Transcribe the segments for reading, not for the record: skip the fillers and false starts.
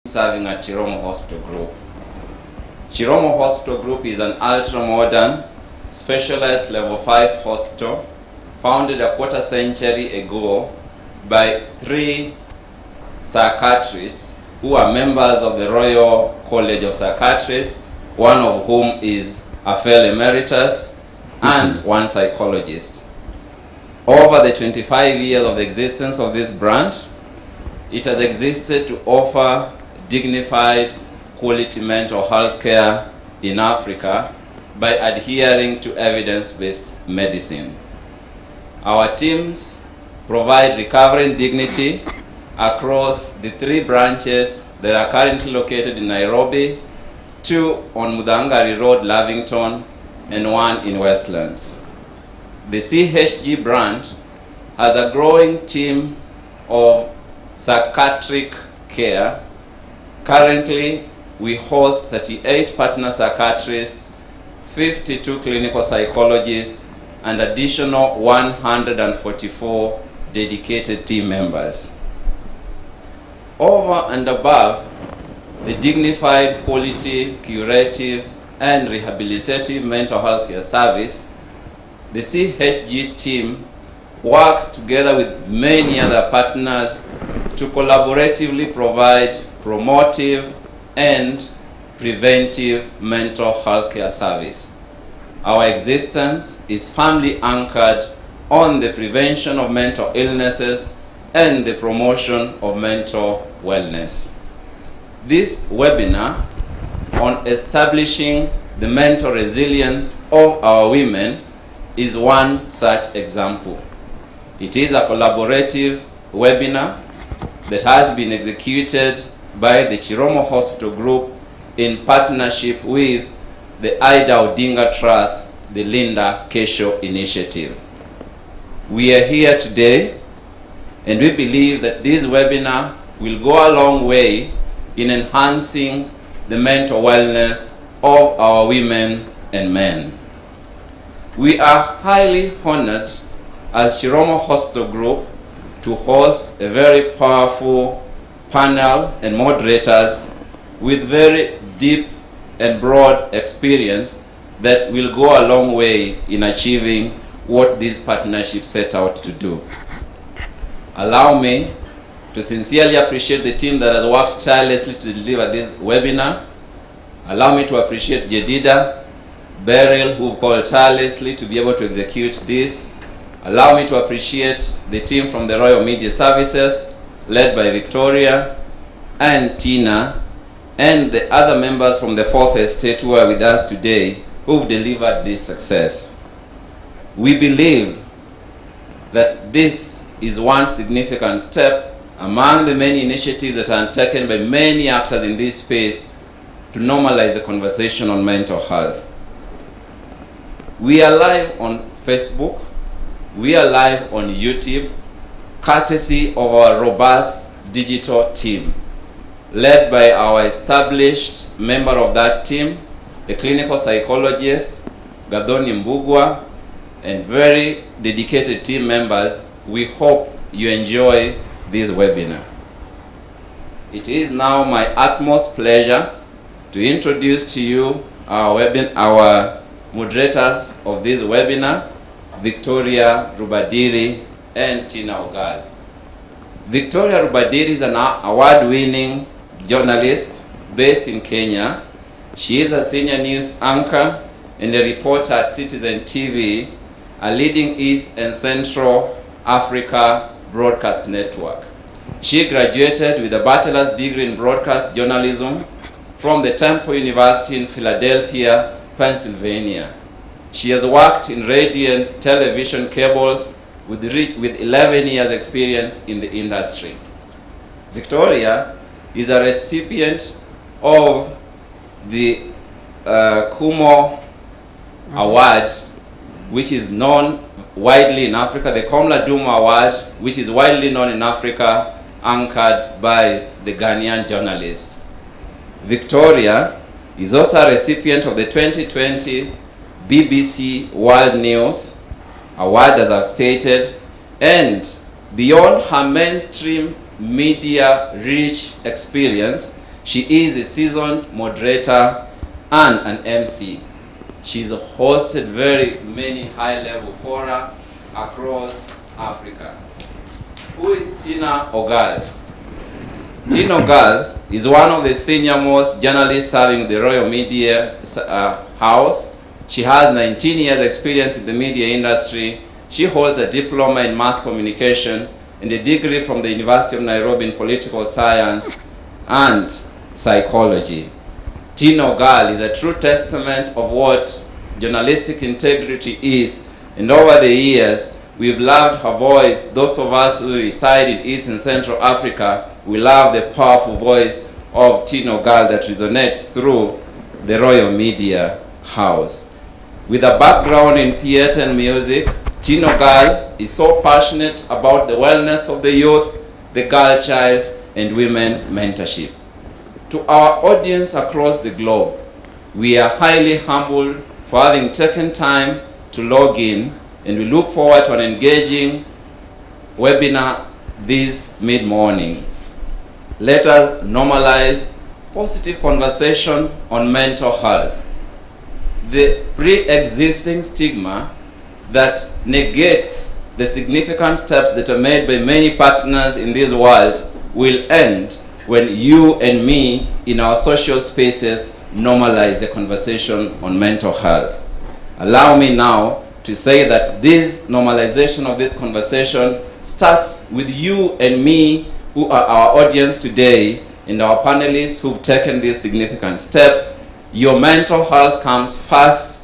serving at Chiromo Hospital Group. Chiromo Hospital Group is an ultra-modern, specialized level 5 hospital founded a quarter century ago by 3 psychiatrists who are members of the Royal College of Psychiatrists, one of whom is a fellow emeritus, and 1 psychologist. Over the 25 years of the existence of this brand, it has existed to offer dignified, quality mental health care in Africa by adhering to evidence-based medicine. Our teams provide recovery and dignity across the 3 branches that are currently located in Nairobi, 2 on Mudangari Road, Lavington, and 1 in Westlands. The CHG brand has a growing team of psychiatric care. Currently, we host 38 partner psychiatrists, 52 clinical psychologists, and additional 144 dedicated team members. Over and above the dignified, quality, curative, and rehabilitative mental health care service, the CHG team works together with many other partners to collaboratively provide promotive and preventive mental health care service. Our existence is firmly anchored on the prevention of mental illnesses and the promotion of mental wellness. This webinar on establishing the mental resilience of our women is one such example. It is a collaborative webinar that has been executed by the Chiromo Hospital Group in partnership with the Ida Odinga Trust, the Linda Kesho Initiative. We are here today, and we believe that this webinar will go a long way in enhancing the mental wellness of our women and men. We are highly honored as Chiromo Hospital Group to host a very powerful panel and moderators with very deep and broad experience that will go a long way in achieving what this partnership set out to do. Allow me to sincerely appreciate the team that has worked tirelessly to deliver this webinar. Allow me to appreciate Jedida, Beryl, who called tirelessly to be able to execute this. Allow me to appreciate the team from the Royal Media Services, led by Victoria and Tina, and the other members from the 4th Estate who are with us today, who've delivered this success. We believe that this is one significant step among the many initiatives that are taken by many actors in this space to normalize the conversation on mental health. We are live on Facebook. We are live on YouTube, courtesy of our robust digital team, led by our established member of that team, the clinical psychologist, Gadoni Mbugwa, and very dedicated team members. We hope you enjoy this webinar. It is now my utmost pleasure to introduce to you our moderators of this webinar, Victoria Rubadiri and Tina Ogal. Victoria Rubadiri is an award-winning journalist based in Kenya. She is a senior news anchor and a reporter at Citizen TV, a leading East and Central Africa broadcast network. She graduated with a bachelor's degree in broadcast journalism from the Temple University in Philadelphia, Pennsylvania. She has worked in radio and television cables with 11 years experience in the industry. Victoria is a recipient of the Kumo Award, which is known widely in Africa, the Komla Duma Award, which is widely known in Africa, anchored by the Ghanaian journalist. Victoria is also a recipient of the 2020 BBC World News Award, as I've stated, and beyond her mainstream media-rich experience, She is a seasoned moderator and an MC. She's hosted very many high-level fora across Africa. Who is Tina Ogal? Tina Ogal is one of the senior-most journalists serving the Royal Media House. She has 19 years experience in the media industry. She holds a diploma in mass communication and a degree from the University of Nairobi in political science and psychology. Tina Ogal is a true testament of what journalistic integrity is, and over the years, we've loved her voice. Those of us who reside in East and Central Africa, we love the powerful voice of Tina Ogal that resonates through the Royal Media House. With a background in theater and music, Tina Ogal is so passionate about the wellness of the youth, the girl child, and women mentorship. To our audience across the globe, we are highly humbled for having taken time to log in, and we look forward to an engaging webinar this mid-morning. Let us normalize positive conversation on mental health. The pre-existing stigma that negates the significant steps that are made by many partners in this world will end when you and me in our social spaces normalize the conversation on mental health. Allow me now to say that this normalization of this conversation starts with you and me, who are our audience today, and our panelists who've taken this significant step. Your mental health comes first.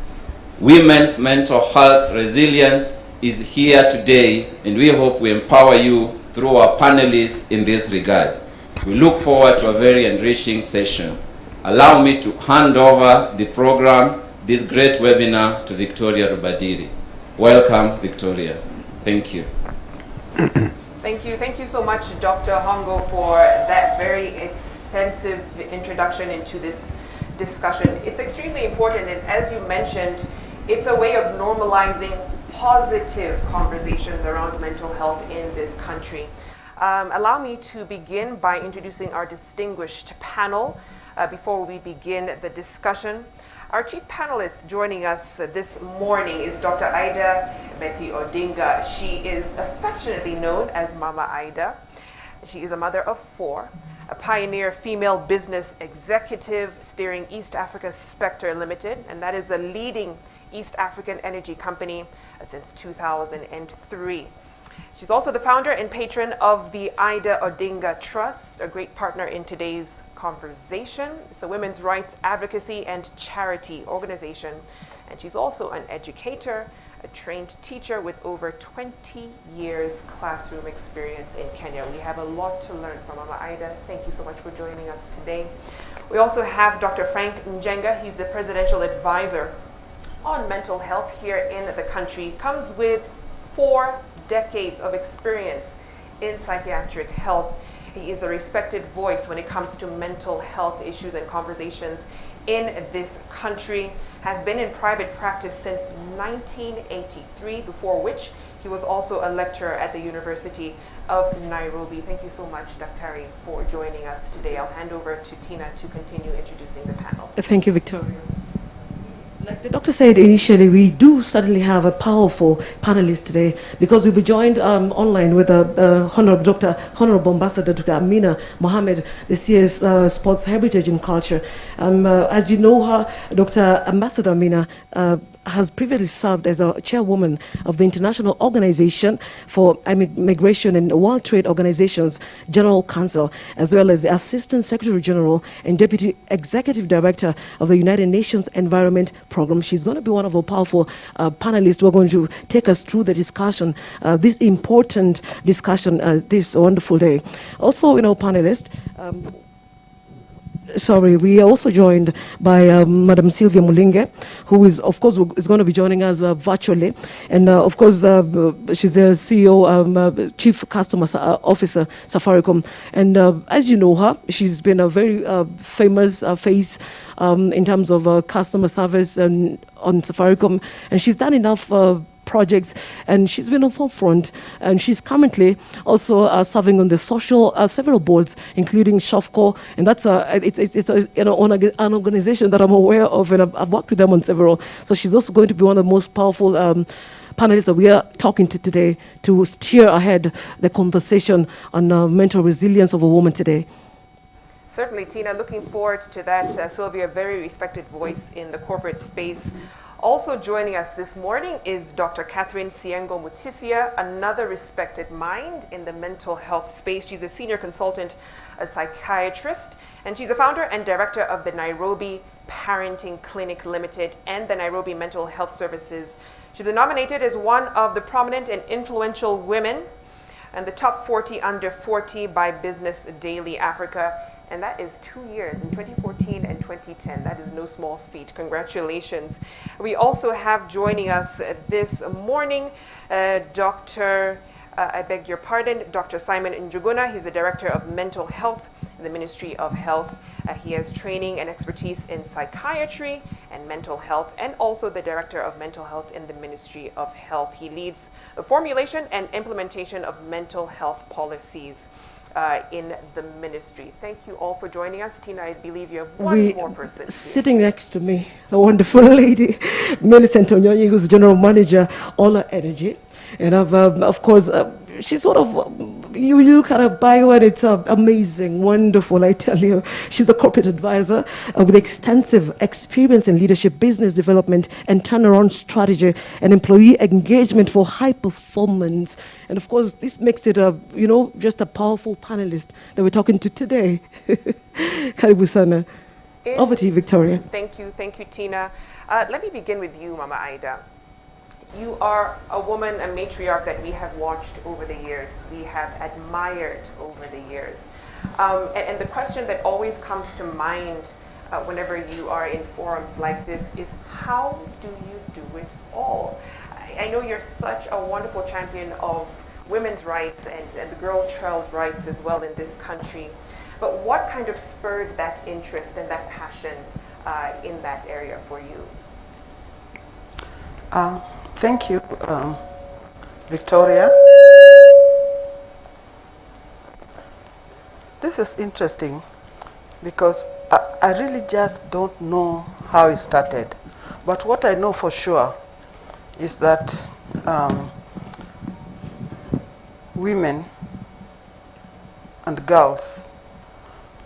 Women's mental health resilience is here today, and we hope we empower you through our panelists in this regard. We look forward to a very enriching session. Allow me to hand over the program, this great webinar, to Victoria Rubadiri. Welcome, Victoria. Thank you. Thank you so much, Dr. Hongo, for that very extensive introduction into this discussion. It's extremely important, and as you mentioned, it's a way of normalizing positive conversations around mental health in this country. Allow me to begin by introducing our distinguished panel before we begin the discussion. Our chief panelist joining us this morning is Dr. Ida Betty Odinga. She is affectionately known as Mama Ida. She is a mother of 4, a pioneer female business executive steering East Africa Spectre Limited, and that is a leading East African energy company since 2003. She's also the founder and patron of the Ida Odinga Trust, a great partner in today's conversation. It's a women's rights advocacy and charity organization. And she's also an educator, a trained teacher with over 20 years classroom experience in Kenya. We have a lot to learn from Mama Ida. Thank you so much for joining us today. We also have Dr. Frank Njenga. He's the presidential advisor on mental health here in the country. Comes with 4 decades of experience in psychiatric health. He is a respected voice when it comes to mental health issues and conversations in this country. Has been in private practice since 1983, before which he was also a lecturer at the University of Nairobi. Thank you so much, Dr. for joining us today. I'll hand over to Tina to continue introducing the panel. Thank you, Victoria. Like the doctor said initially, we do certainly have a powerful panelist today, because we'll be joined online with Honorable Ambassador Dr. Amina Mohammed, the CS Sports Heritage and Culture. As you know her, Dr. Ambassador Amina has previously served as a chairwoman of the International Organization for Migration and World Trade Organization's General Council, as well as the Assistant Secretary General and Deputy Executive Director of the United Nations Environment Program. She's going to be one of our powerful panelists who are going to take us through the discussion, this important discussion this wonderful day. Also, in our panelists, we are also joined by Madam Sylvia Mulinge, who is, of course, is going to be joining us virtually. And, of course, she's the CEO, Chief Customer Officer, Safaricom. And as you know her, she's been a very famous face in terms of customer service on Safaricom. And she's done enough projects, and she's been on forefront. And she's currently also serving on the social several boards, including SHOFCO, and that's an organization that I'm aware of, and I've worked with them on several. So she's also going to be one of the most powerful panelists that we are talking to today to steer ahead the conversation on mental resilience of a woman today. Certainly, Tina, looking forward to that. Sylvia, a very respected voice in the corporate space. Also joining us this morning is Dr. Catherine Siengo Mutisia, another respected mind in the mental health space. She's a senior consultant, a psychiatrist, and she's a founder and director of the Nairobi Parenting Clinic Limited and the Nairobi Mental Health Services. She's been nominated as one of the prominent and influential women and the top 40 under 40 by Business Daily Africa. And that is 2 years, in 2014 and 2010. That is no small feat. Congratulations. We also have joining us this morning Dr. Simon Njuguna. He's the Director of Mental Health in the Ministry of Health. He has training and expertise in psychiatry and mental health, and also the Director of Mental Health in the Ministry of Health. He leads the formulation and implementation of mental health policies in the ministry. Thank you all for joining us. Tina, I believe you have one more person sitting next to me, a wonderful lady, Millicent Onyonyi, who's the General Manager, Ola Energy. And of course, she's sort of, you kind of buy her, and it's amazing, wonderful, I tell you. She's a corporate advisor with extensive experience in leadership, business development, and turnaround strategy, and employee engagement for high performance. And of course, this makes it just a powerful panelist that we're talking to today. Karibu sana. Over to you, Victoria. Thank you, Tina. Let me begin with you, Mama Aida. You are a woman, a matriarch that we have watched over the years, we have admired over the years. And the question that always comes to mind whenever you are in forums like this is, how do you do it all? I know you're such a wonderful champion of women's rights and the girl-child rights as well in this country. But what kind of spurred that interest and that passion in that area for you? Thank you, Victoria. This is interesting because I really just don't know how it started. But what I know for sure is that women and girls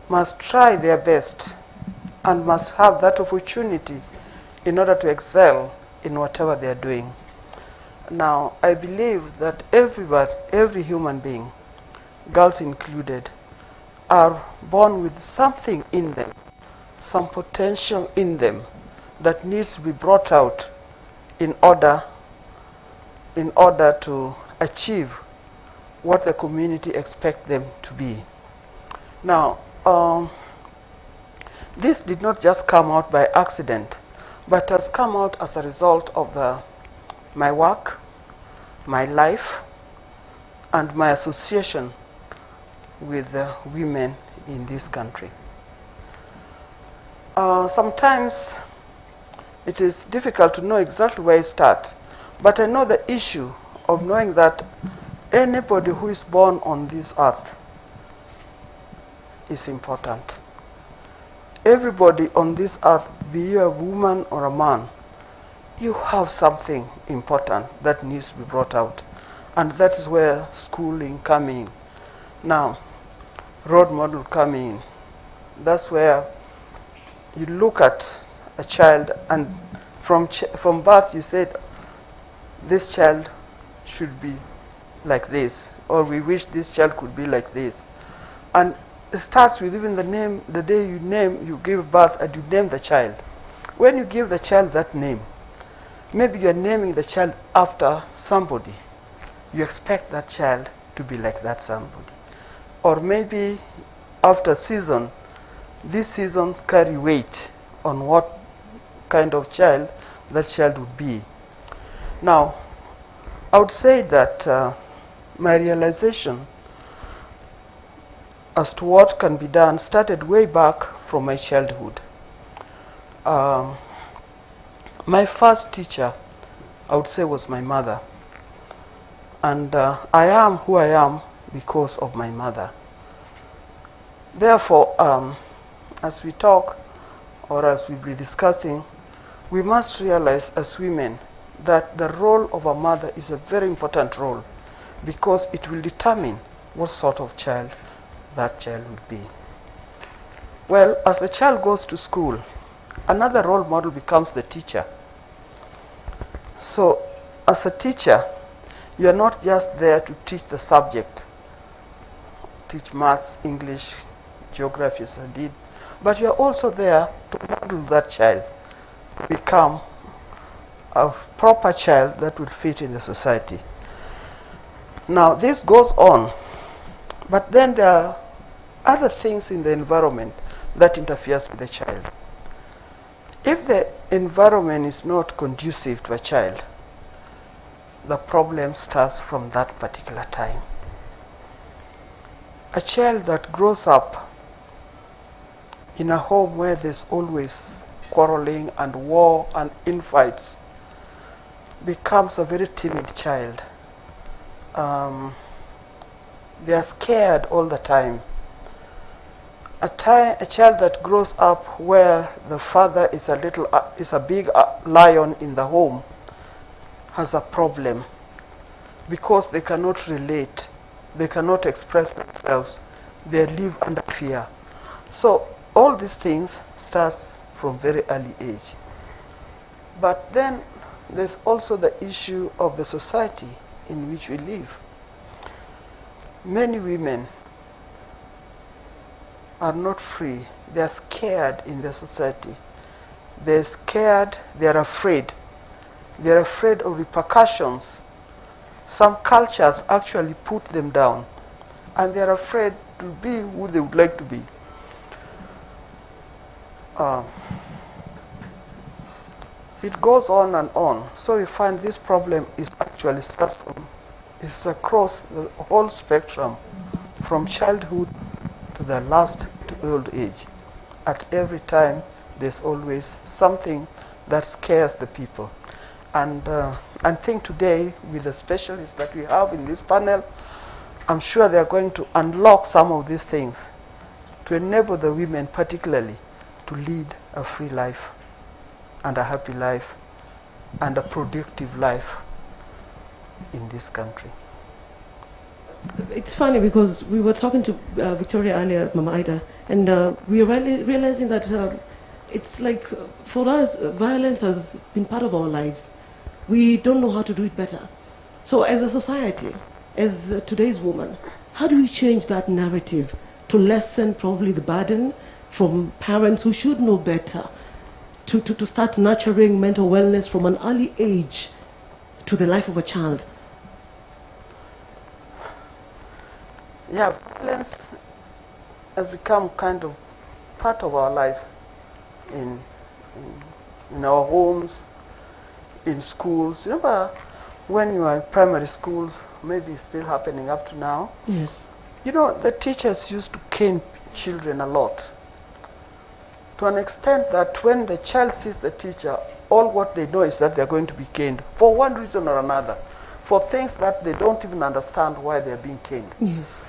must try their best and must have that opportunity in order to excel in whatever they are doing. Now, I believe that every human being, girls included, are born with something in them, some potential in them that needs to be brought out in order to achieve what the community expects them to be. Now, this did not just come out by accident, but has come out as a result of my work, my life, and my association with the women in this country. Sometimes it is difficult to know exactly where I start, but I know the issue of knowing that anybody who is born on this earth is important. Everybody on this earth, be you a woman or a man, you have something important that needs to be brought out. And that is where schooling coming in. Now, role model coming in. That's where you look at a child and from birth you said, this child should be like this, or we wish this child could be like this. And it starts with even the name, the day you give birth and you name the child. When you give the child that name, maybe you are naming the child after somebody. You expect that child to be like that somebody. Or maybe after season, these seasons carry weight on what kind of child that child would be. Now, I would say that my realization as to what can be done started way back from my childhood. My first teacher I would say was my mother. And I am who I am because of my mother. Therefore, as we talk, or as we'll be discussing, we must realize as women that the role of a mother is a very important role, because it will determine what sort of child that child will be. Well, as the child goes to school, another role model becomes the teacher. So, as a teacher, you are not just there to teach the subject, teach maths, English, geography as I did, but you are also there to model that child to become a proper child that will fit in the society. Now, this goes on, but then there are other things in the environment that interferes with the child. If the environment is not conducive to a child, the problem starts from that particular time. A child that grows up in a home where there's always quarreling and war and infights becomes a very timid child. They are scared all the time. A child that grows up where the father is a big lion in the home has a problem, because they cannot relate, they cannot express themselves, they live under fear. So all these things starts from very early age. But then there's also the issue of the society in which we live. Many women are not free. They are scared in the society. They're scared, they're afraid. They're afraid of repercussions. Some cultures actually put them down, and they're afraid to be who they would like to be. It goes on and on. So we find this problem is actually starts from, it's across the whole spectrum, from childhood to the last to old age. At every time, there's always something that scares the people. And I think today, with the specialists that we have in this panel, I'm sure they're going to unlock some of these things to enable the women particularly to lead a free life and a happy life and a productive life in this country. It's funny because we were talking to Victoria earlier, Mama Ida, and we are realizing that it's like for us, violence has been part of our lives. We don't know how to do it better. So as a society, as today's woman, how do we change that narrative to lessen probably the burden from parents who should know better, to start nurturing mental wellness from an early age to the life of a child? Yeah, violence has become kind of part of our life in our homes, in schools. Remember when you were in primary schools, maybe it's still happening up to now? Yes. You know, the teachers used to cane children a lot, to an extent that when the child sees the teacher, all what they know is that they're going to be caned for one reason or another, for things that they don't even understand why they're being caned. Yes.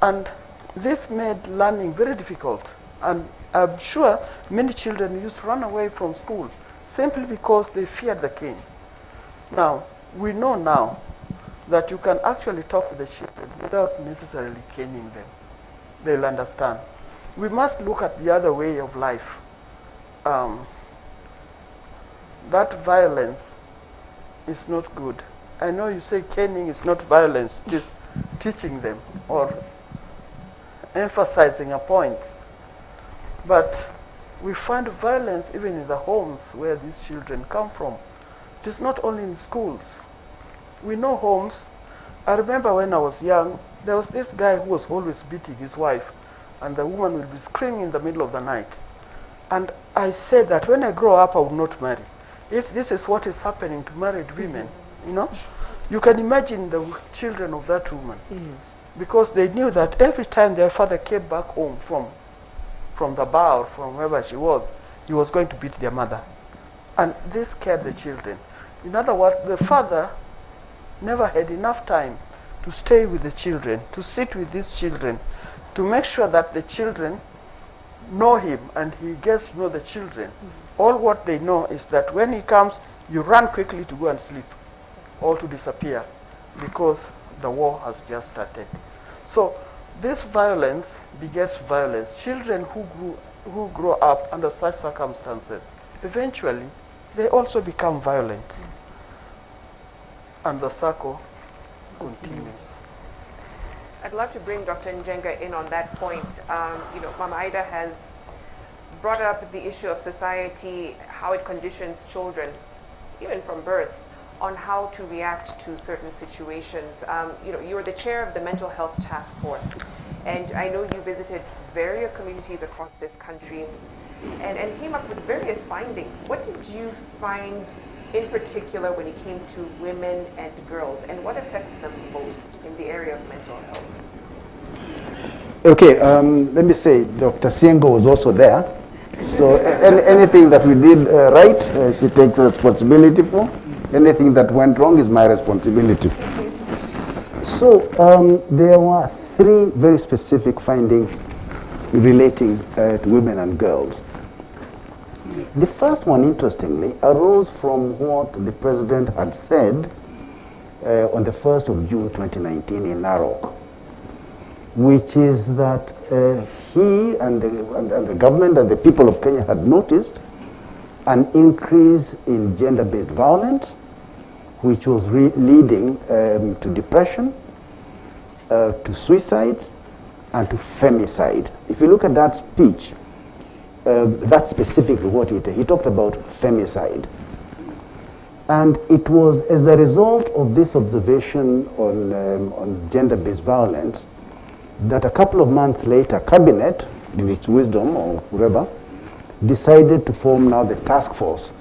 And this made learning very difficult. And I'm sure many children used to run away from school simply because they feared the cane. Now, we know now that you can actually talk to the children without necessarily caning them. They'll understand. We must look at the other way of life. That violence is not good. I know you say caning is not violence, it is teaching them or emphasizing a point. But we find violence even in the homes where these children come from. It is not only in schools. We know homes. I remember when I was young, there was this guy who was always beating his wife, and the woman will be screaming in the middle of the night. And I said that when I grow up, I will not marry. If this is what is happening to married women, you know, you can imagine the children of that woman. Yes. Because they knew that every time their father came back home from the bar or from wherever she was, he was going to beat their mother. And this scared the children. In other words, the father never had enough time to stay with the children, to sit with these children, to make sure that the children know him and he gets to know the children. All what they know is that when he comes, you run quickly to go and sleep or to disappear because the war has just started. So this violence begets violence. Children who grow up under such circumstances, eventually they also become violent. And the circle continues. I'd love to bring Dr. Njenga in on that point. Mama Ida has brought up the issue of society, how it conditions children, even from birth, on how to react to certain situations. You're the chair of the Mental Health Task Force, and I know you visited various communities across this country and came up with various findings. What did you find in particular when it came to women and girls, and what affects them most in the area of mental health? Okay, let me say Dr. Siengo was also there. So anything that we did right, she takes responsibility for. Anything that went wrong is my responsibility. So there were 3 very specific findings relating to women and girls. The first one, interestingly, arose from what the president had said on the 1st of June 2019 in Narok, which is that he and the government and the people of Kenya had noticed an increase in gender-based violence, which was leading to depression, to suicide, and to femicide. If you look at that speech, that's specifically what he talked about, femicide. And it was as a result of this observation on gender-based violence that a couple of months later, Cabinet, in its wisdom or whatever, decided to form now the task force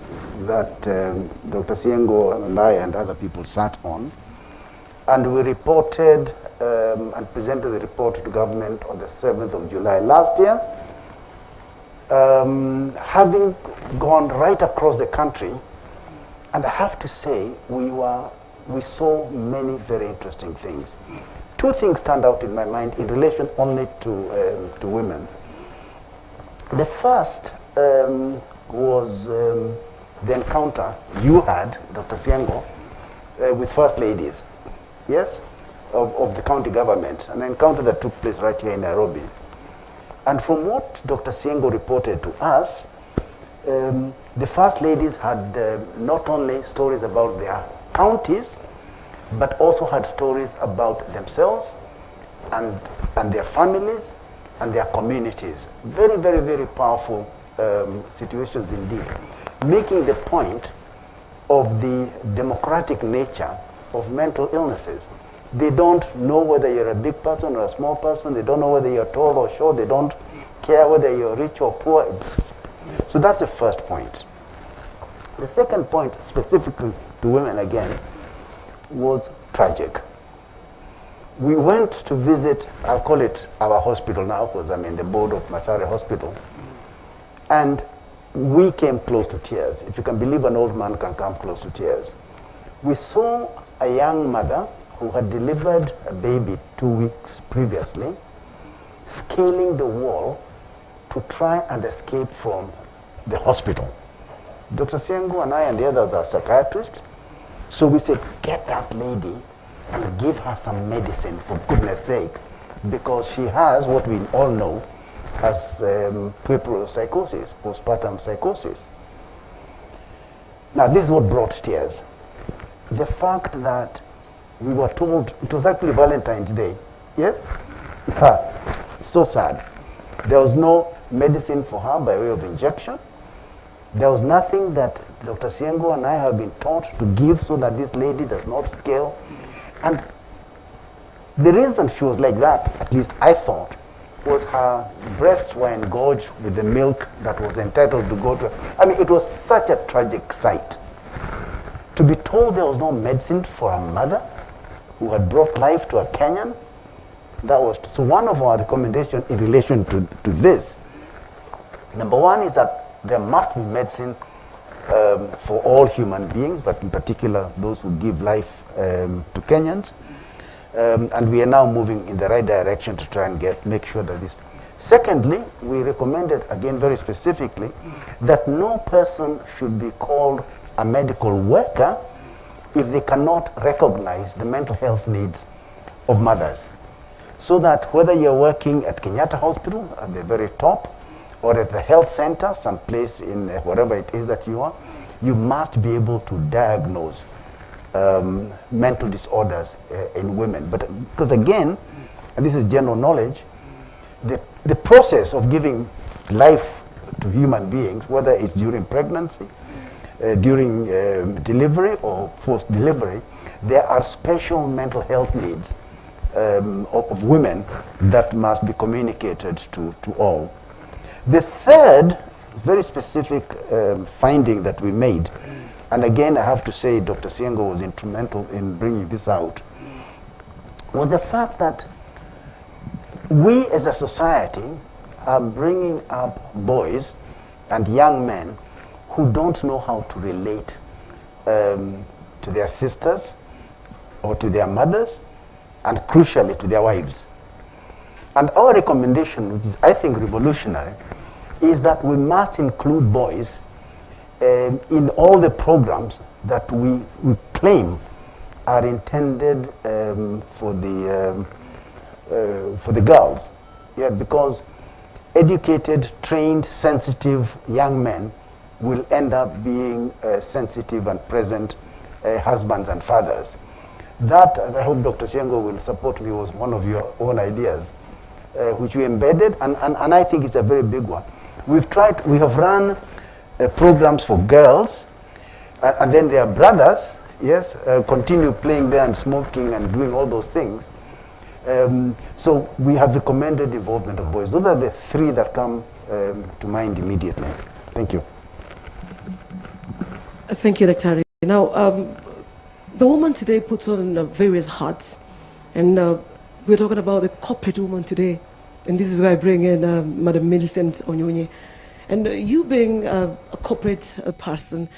that Dr. Siengo and I and other people sat on. And we reported and presented the report to government on the 7th of July last year. Having gone right across the country, and I have to say, we saw many very interesting things. 2 things stand out in my mind in relation only to women. The first was the encounter you had, Dr. Siengo, with first ladies, yes, of the county government, an encounter that took place right here in Nairobi. And from what Dr. Siengo reported to us, the first ladies had not only stories about their counties, but also had stories about themselves and their families and their communities. Very, very, very powerful situations indeed, making the point of the democratic nature of mental illnesses. They don't know whether you're a big person or a small person. They don't know whether you're tall or short. They don't care whether you're rich or poor. So that's the first point. The second point, specifically to women again, was tragic. We went to visit, I'll call it our hospital now, because I'm in the board of Mathare Hospital, and we came close to tears. If you can believe an old man can come close to tears. We saw a young mother who had delivered a baby 2 weeks previously, scaling the wall to try and escape from the hospital. Dr. Siengo and I and the others are psychiatrists, so we said, get that lady and give her some medicine, for goodness sake, because she has what we all know as puerperal psychosis, postpartum psychosis. Now, this is what brought tears. The fact that we were told, it was actually Valentine's Day, yes? So sad. There was no medicine for her by way of injection. There was nothing that Dr. Siengo and I have been taught to give so that this lady does not scale. And the reason she was like that, at least I thought, was her breasts were engorged with the milk that was entitled to go to her. I mean, it was such a tragic sight. To be told there was no medicine for a mother who had brought life to a Kenyan, that was, so one of our recommendations in relation to this, number one is that there must be medicine for all human beings, but in particular those who give life to Kenyans. And we are now moving in the right direction to try and make sure that this. Secondly, we recommended, again very specifically, that no person should be called a medical worker if they cannot recognize the mental health needs of mothers. So that whether you're working at Kenyatta Hospital at the very top, or at the health center, someplace in wherever it is that you are, you must be able to diagnose mental disorders in women. But because again, and this is general knowledge, the process of giving life to human beings, whether it's during pregnancy, during delivery or post-delivery, there are special mental health needs of women that must be communicated to all. The third very specific finding that we made, and again I have to say Dr. Siengo was instrumental in bringing this out, was the fact that we as a society are bringing up boys and young men who don't know how to relate to their sisters or to their mothers, and crucially to their wives. And our recommendation, which is I think revolutionary, is that we must include boys in all the programs that we claim are intended for the girls. Yeah, because educated, trained, sensitive young men will end up being sensitive and present husbands and fathers. That, and I hope Dr. Siengo will support me, was one of your own ideas, which we embedded, and I think it's a very big one. We have run programs for girls, and then their brothers, yes, continue playing there and smoking and doing all those things. So we have recommended involvement of boys. Those are the three that come to mind immediately. Thank you. Thank you, Dr. Now, the woman today puts on various hats, and we're talking about the corporate woman today, and this is why I bring in Madam Millicent Onyonye. And you being a corporate person,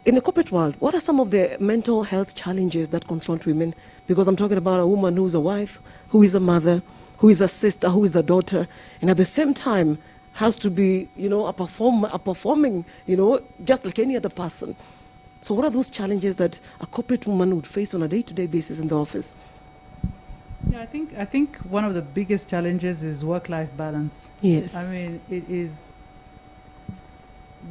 in the corporate world, what are some of the mental health challenges that confront women? Because I'm talking about a woman who's a wife, who is a mother, who is a sister, who is a daughter, and at the same time has to be, a performing, just like any other person. So what are those challenges that a corporate woman would face on a day-to-day basis in the office? Yeah, I think one of the biggest challenges is work-life balance. Yes. I mean, it is,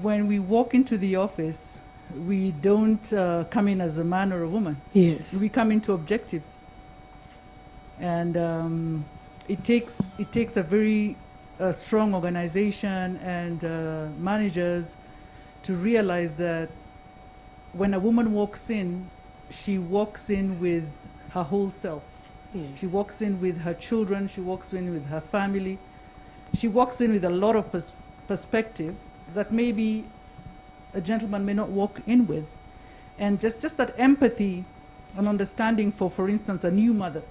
when we walk into the office, we don't come in as a man or a woman. Yes. We come into objectives. And it takes a very strong organization and managers to realize that when a woman walks in, she walks in with her whole self. Yes. She walks in with her children, she walks in with her family. She walks in with a lot of perspective that maybe a gentleman may not walk in with. And just that empathy and understanding for instance, a new mother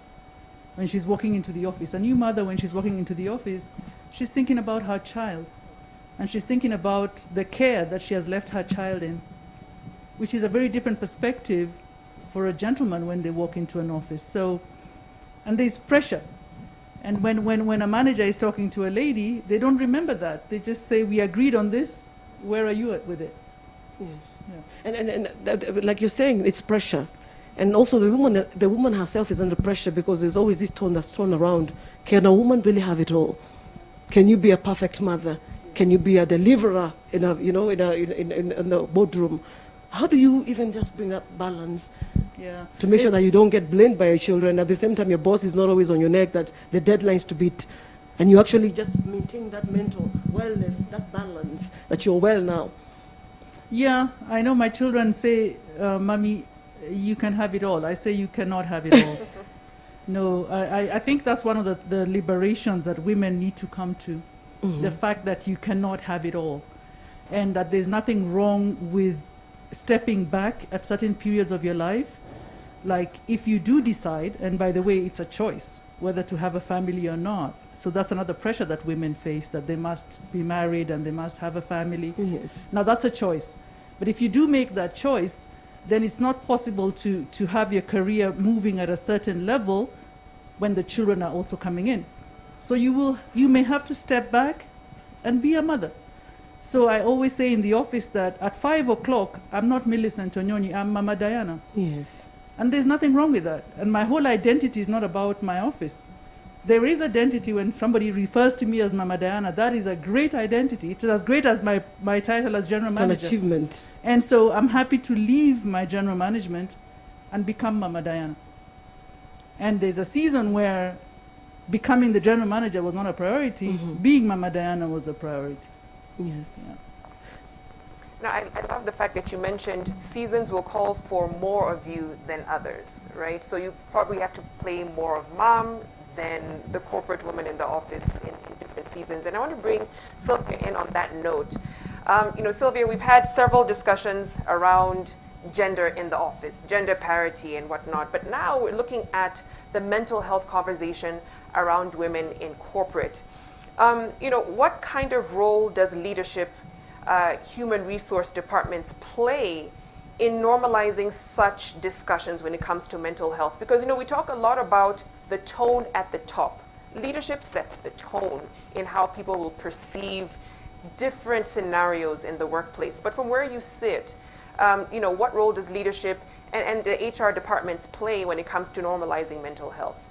when she's walking into the office. A new mother, when she's walking into the office, she's thinking about her child. And she's thinking about the care that she has left her child in, which is a very different perspective for a gentleman when they walk into an office. So, and there's pressure. And when a manager is talking to a lady, they don't remember that. They just say, we agreed on this, where are you at with it? Yes. Yeah. And like you're saying, it's pressure. And also the woman herself is under pressure because there's always this tone that's thrown around. Can a woman really have it all? Can you be a perfect mother? Can you be a deliverer in the boardroom? How do you even just bring up balance to make sure that you don't get blamed by your children? At the same time, your boss is not always on your neck, that the deadlines to beat. And you actually just maintain that mental wellness, that balance, that you're well now. Yeah, I know my children say, Mommy, you can have it all. I say you cannot have it all. No, I think that's one of the liberations that women need to come to. Mm-hmm. The fact that you cannot have it all. And that there's nothing wrong with stepping back at certain periods of your life. Like if you do decide, and by the way, it's a choice, whether to have a family or not. So that's another pressure that women face, that they must be married and they must have a family. Yes. Now that's a choice. But if you do make that choice, then it's not possible to have your career moving at a certain level when the children are also coming in. So you may have to step back and be a mother. So I always say in the office that at 5 o'clock, I'm not Millicent Onyonyi, I'm Mama Diana. Yes. And there's nothing wrong with that. And my whole identity is not about my office. There is identity when somebody refers to me as Mama Diana. That is a great identity. It's as great as my title as general manager. It's an achievement. And so I'm happy to leave my general management and become Mama Diana. And there's a season where becoming the general manager was not a priority. Being Mama Diana was a priority. Yes. Yeah. Now, I love the fact that you mentioned seasons will call for more of you than others, right? So you probably have to play more of mom than the corporate woman in the office in different seasons. And I want to bring Sylvia in on that note. Sylvia, we've had several discussions around gender in the office, gender parity and whatnot, but now we're looking at the mental health conversation around women in corporate. What kind of role does leadership, human resource departments play in normalizing such discussions when it comes to mental health? Because, we talk a lot about the tone at the top. Leadership sets the tone in how people will perceive different scenarios in the workplace. But from where you sit, what role does leadership and the HR departments play when it comes to normalizing mental health?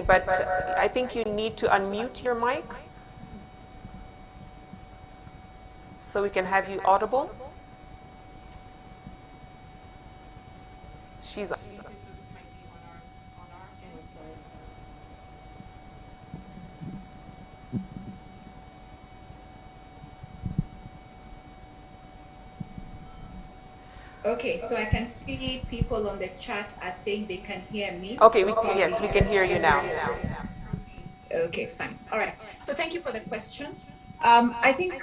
But I think you need to unmute your mic so we can have you audible. She's Okay, so I can see people on the chat are saying they can hear me. okay. So We can hear you now. Okay, fine. All right. So thank you for the question. I think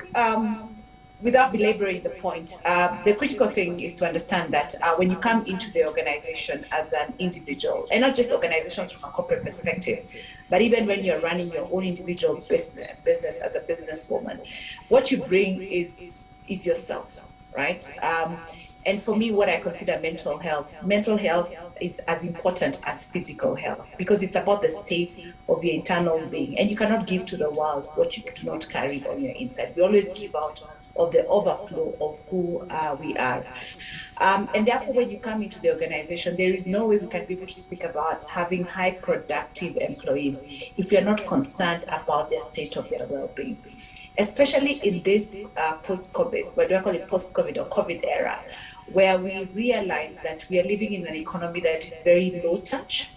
without belaboring the point, the critical thing is to understand that when you come into the organization as an individual, and not just organizations from a corporate perspective, but even when you're running your own individual business as a businesswoman, what you bring is yourself, right? And for me, what I consider mental health is as important as physical health because it's about the state of your internal being. And you cannot give to the world what you do not carry on your inside. We always give out of the overflow of who we are. And therefore, when you come into the organization, there is no way we can be able to speak about having high productive employees if you're not concerned about their state of their well-being. Especially in this post-COVID, what do I call it, post-COVID or COVID era, where we realize that we are living in an economy that is very low touch.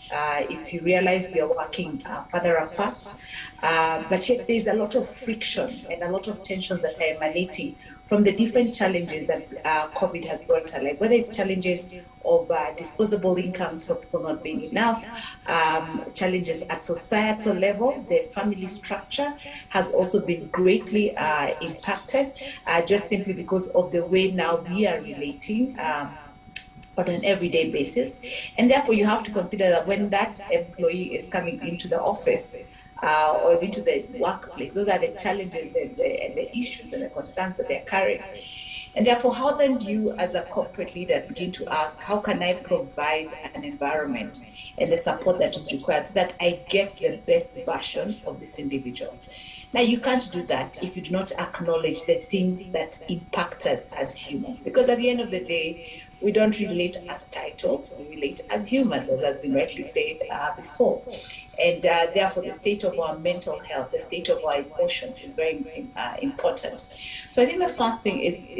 If you realize we are working further apart, but yet there's a lot of friction and a lot of tensions that are emanating from the different challenges that COVID has brought to life, whether it's challenges of disposable incomes for people not being enough, challenges at societal level. The family structure has also been greatly impacted, just simply because of the way now we are relating on an everyday basis. And therefore, you have to consider that when that employee is coming into the office, or into the workplace, those are the challenges and the issues and the concerns that they're carrying. And therefore, how then do you, as a corporate leader, begin to ask, how can I provide an environment and the support that is required so that I get the best version of this individual? Now, you can't do that if you do not acknowledge the things that impact us as humans, because at the end of the day, we don't relate as titles, we relate as humans, as has been rightly said before. And therefore, the state of our mental health, the state of our emotions is very important. So I think the first thing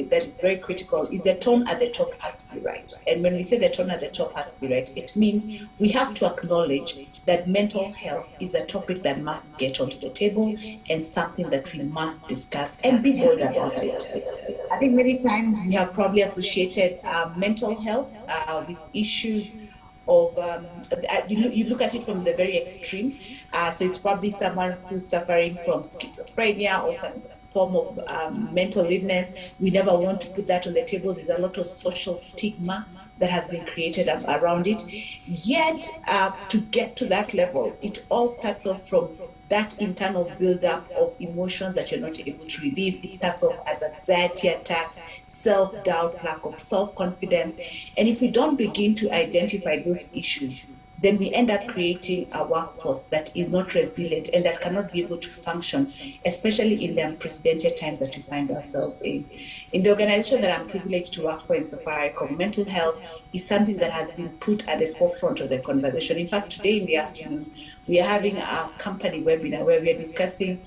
that is very critical is the tone at the top has to be right. And when we say the tone at the top has to be right, it means we have to acknowledge that mental health is a topic that must get onto the table and something that we must discuss and be bold about it. I think many times we have probably associated mental health with issues of you look at it from the very extreme. So it's probably someone who's suffering from schizophrenia or some form of mental illness. We never want to put that on the table. There's a lot of social stigma that has been created around it. Yet, to get to that level, it all starts off from that internal buildup of emotions that you're not able to release. It starts off as anxiety attacks, self-doubt, lack of self-confidence. And if we don't begin to identify those issues, then we end up creating a workforce that is not resilient and that cannot be able to function, especially in the unprecedented times that we find ourselves in. In the organization that I'm privileged to work for in Safaricom, mental health is something that has been put at the forefront of the conversation. In fact, today in the afternoon, we are having a company webinar where we are discussing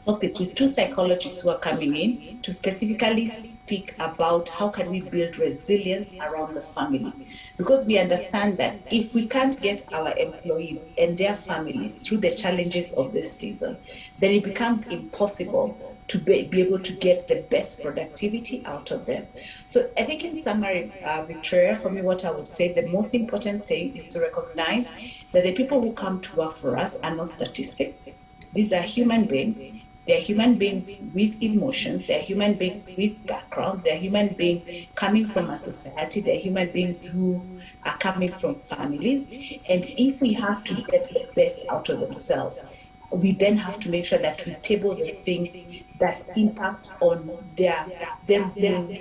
topic with two psychologists who are coming in to specifically speak about how can we build resilience around the family. Because we understand that if we can't get our employees and their families through the challenges of this season, then it becomes impossible to be able to get the best productivity out of them. So I think in summary, Victoria, for me, what I would say, the most important thing is to recognize that the people who come to work for us are not statistics. These are human beings. They're human beings with emotions. They're human beings with backgrounds. They're human beings coming from a society. They're human beings who are coming from families. And if we have to get the best out of themselves, we then have to make sure that we table the things that impact on them being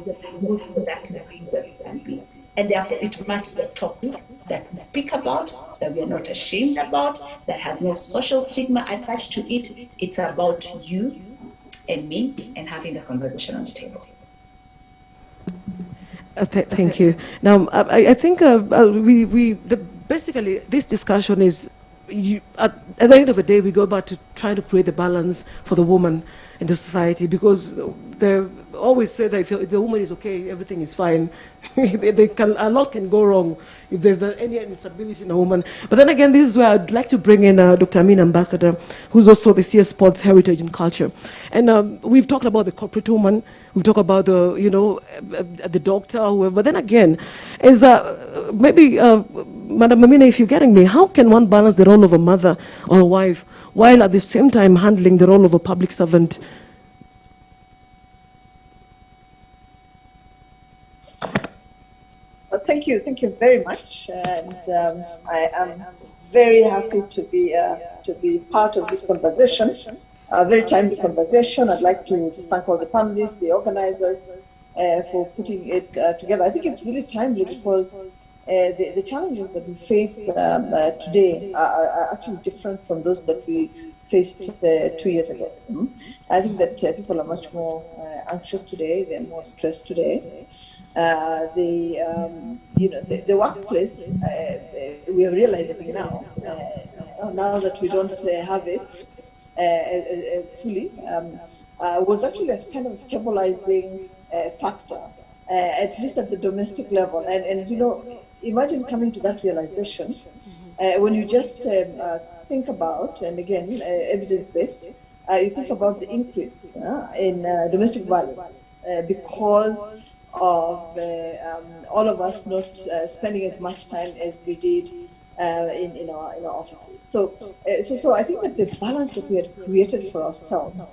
the most productive things that we can be. And therefore, it must be a topic that we speak about, that we are not ashamed about, that has no social stigma attached to it. It's about you and me and having the conversation on the table. Thank you. Now, I think basically this discussion is, at the end of the day, we go back to trying to create the balance for the woman in the society, because they always say that if the woman is okay, everything is fine. A lot can go wrong if there's any instability in a woman. But then again, this is where I'd like to bring in Dr. Amina Ambassador, who's also the CS Sports Heritage and Culture. And we've talked about the corporate woman, we've talked about the doctor, whoever. But then again, is maybe, Madam Amina, if you're getting me, how can one balance the role of a mother or a wife while at the same time handling the role of a public servant? Thank you very much, and I am very happy to be part of this conversation, a very timely conversation. I'd like to just thank all the panelists, the organizers, for putting it together. I think it's really timely because the challenges that we face today are actually different from those that we faced 2 years ago. I think that people are much more anxious today. They're more stressed today. The workplace, we are realizing now that we don't have it fully, was actually a kind of stabilizing factor, at least at the domestic level. And imagine coming to that realization when you just think about, and again, evidence-based, you think about the increase in domestic violence because of all of us not spending as much time as we did in our offices. So I think that the balance that we had created for ourselves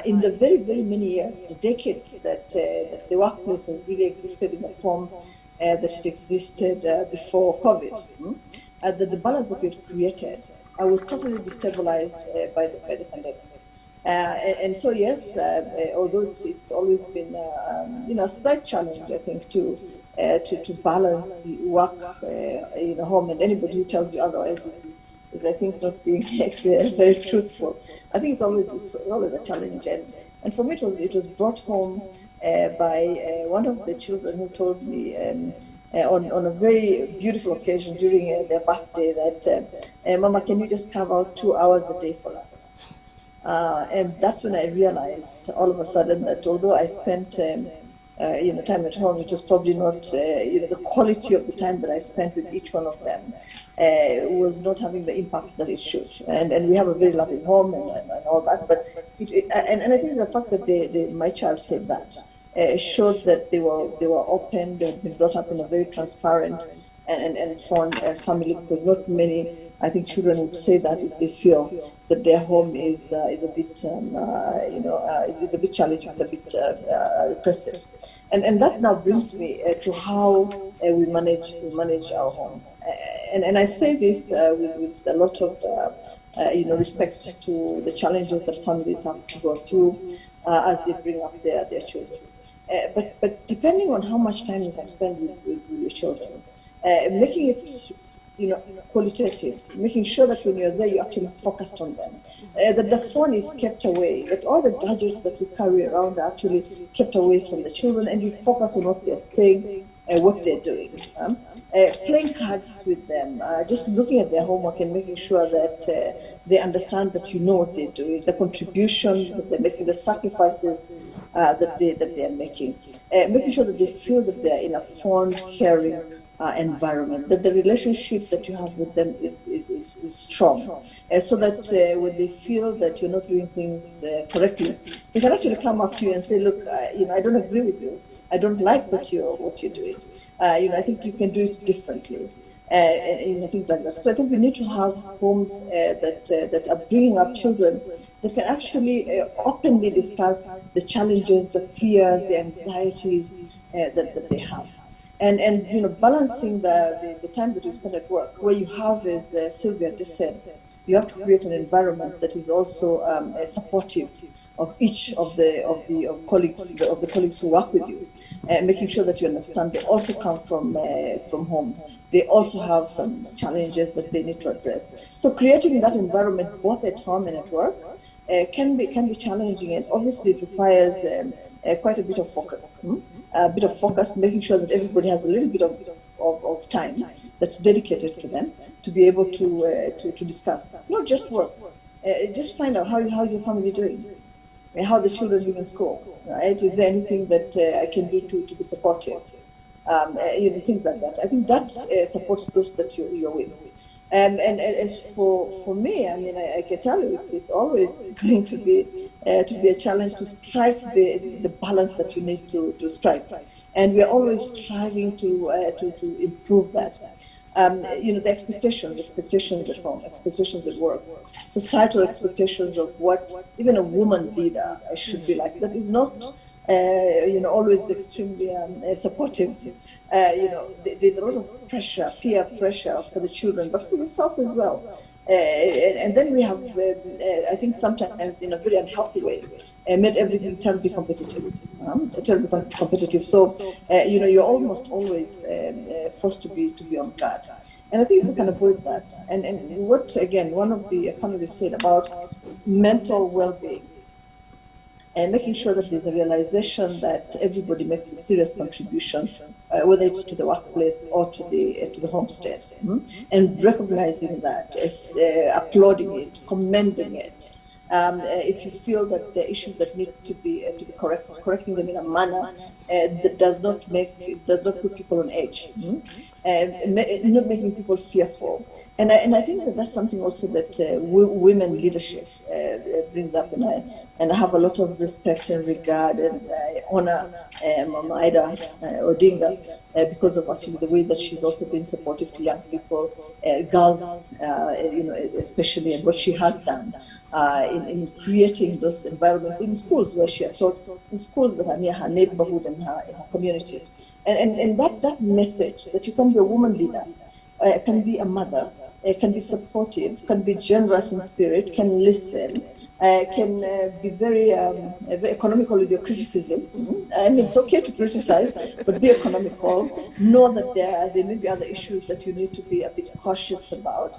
in the very, very many years, the decades that the workplace has really existed in the form that it existed before COVID, the balance that we had created was totally destabilized by the pandemic. And so yes, although it's always been a slight challenge, I think, to balance work home, and anybody who tells you otherwise is I think not being very truthful. I think it's always a challenge, and for me it was brought home by one of the children who told me on a very beautiful occasion during their birthday that, Mama, can you just carve out 2 hours a day for us? And that's when I realized all of a sudden that although I spent time at home, it was probably not the quality of the time that I spent with each one of them was not having the impact that it should. And we have a very loving home and all that, but and I think the fact that my child said that showed that they were open, they had been brought up in a very transparent and fond family, because not many, I think, children would say that if they feel that their home is a bit, it's a bit challenging, it's a bit repressive. And that now brings me to how we manage our home. And I say this with a lot of respect to the challenges that families have to go through as they bring up their children. But depending on how much time you can spend with your children, making it qualitative, making sure that when you're there, you're actually focused on them, that the phone is kept away, that all the gadgets that we carry around are actually kept away from the children, and you focus on what they're saying, what they're doing. Playing cards with them, just looking at their homework and making sure that they understand that you know what they're doing, the contribution that they're making, the sacrifices that they are making, making sure that they feel that they're in a fond, caring environment, that the relationship that you have with them is strong, so that when they feel that you're not doing things correctly, they can actually come up to you and say, look, I don't agree with you. I don't like what you're doing. I think you can do it differently. Things like that. So I think we need to have homes that are bringing up children that can actually openly discuss the challenges, the fears, the anxieties that they have. And balancing the time that you spend at work, where you have, as Sylvia just said, you have to create an environment that is also supportive of each of the colleagues who work with you, making sure that you understand they also come from homes. They also have some challenges that they need to address. So creating that environment both at home and at work can be challenging, and obviously it requires quite a bit of focus. Making sure that everybody has a little bit of time that's dedicated to them to be able to discuss, not just work. Just find out how's your family doing, how the children doing in school, right? Is there anything that I can do to be supportive? Things like that. I think that supports those that you're with. And as for me, I can tell you, it's always going to be a challenge to strike the balance that you need to strike, and we are always striving to improve that. The expectations at home, expectations at work, societal expectations of what even a woman leader should be like. That is not, always extremely supportive. There's a lot of pressure, peer pressure for the children, but for yourself as well. And then we have, I think sometimes in a very unhealthy way, made everything terribly competitive. So, you're almost always forced to be on guard. And I think if we can avoid that, and what, again, one of the panelists said about mental well-being, and making sure that there's a realization that everybody makes a serious contribution, whether it's to the workplace or to the homestead, and recognizing that, applauding it, commending it. If you feel that there are issues that need to be corrected, correcting them in a manner that does not put people on edge, not making people fearful. And I think that's something also that women leadership brings up, and I have a lot of respect and regard and honor Mama Ida Odinga because of actually the way that she's also been supportive to young people, girls, especially, and what she has done in creating those environments in schools where she has taught, in schools that are near her neighborhood and her community. And that message that you can be a woman leader, can be a mother, can be supportive, can be generous in spirit, can listen, can be very economical with your criticism. It's okay to criticize, but be economical. Know that there may be other issues that you need to be a bit cautious about.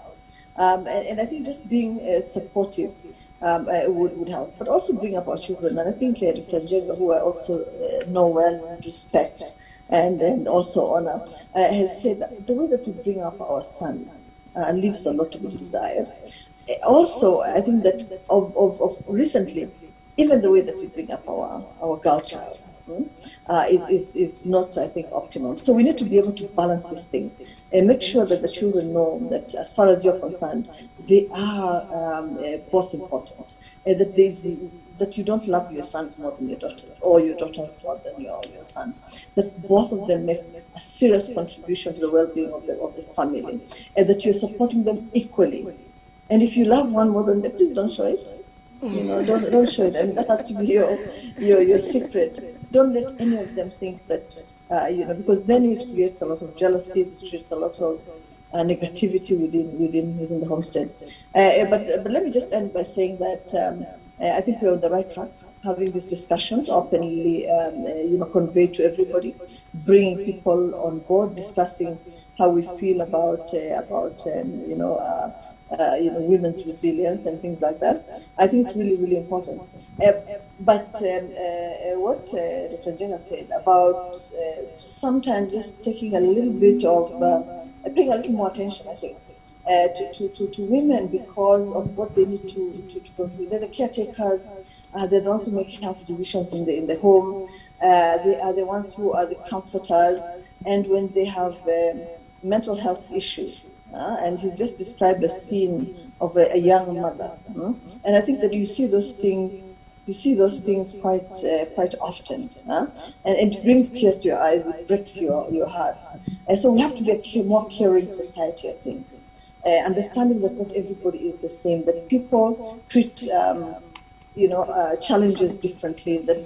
And I think just being supportive would help, but also bring up our children. And I think Dr. Njenga, who I also know well and respect, and also honor, has said that the way that we bring up our sons leaves a lot to be desired. Also, I think that of recently, even the way that we bring up our girl child is not, I think, optimal. So we need to be able to balance these things and make sure that the children know that, as far as you're concerned, they are both important, and that you don't love your sons more than your daughters, or your daughters more than your sons. That both of them make a serious contribution to the well-being of the family, and that you're supporting them equally. And if you love one more than them, please don't show it. You know, don't show it. I mean, that has to be your secret. Don't let any of them think that, because then it creates a lot of jealousy, it creates a lot of negativity within the homestead. But let me just end by saying that I think we're on the right track, having these discussions openly, conveyed to everybody, bringing people on board, discussing how we feel about women's resilience and things like that. I think it's really, really important. But what Dr. Jenna said about sometimes just taking a little bit of, paying a little more attention, I think, to women because of what they need to go through. They're the caretakers. They're the ones who make health decisions in the home. They are the ones who are the comforters. And when they have mental health issues, and he's just described a scene of a young mother, and I think that you see those things quite often, and it brings tears to your eyes, it breaks your heart. And so we have to be a more caring society, I think, understanding that not everybody is the same, that people treat challenges differently, that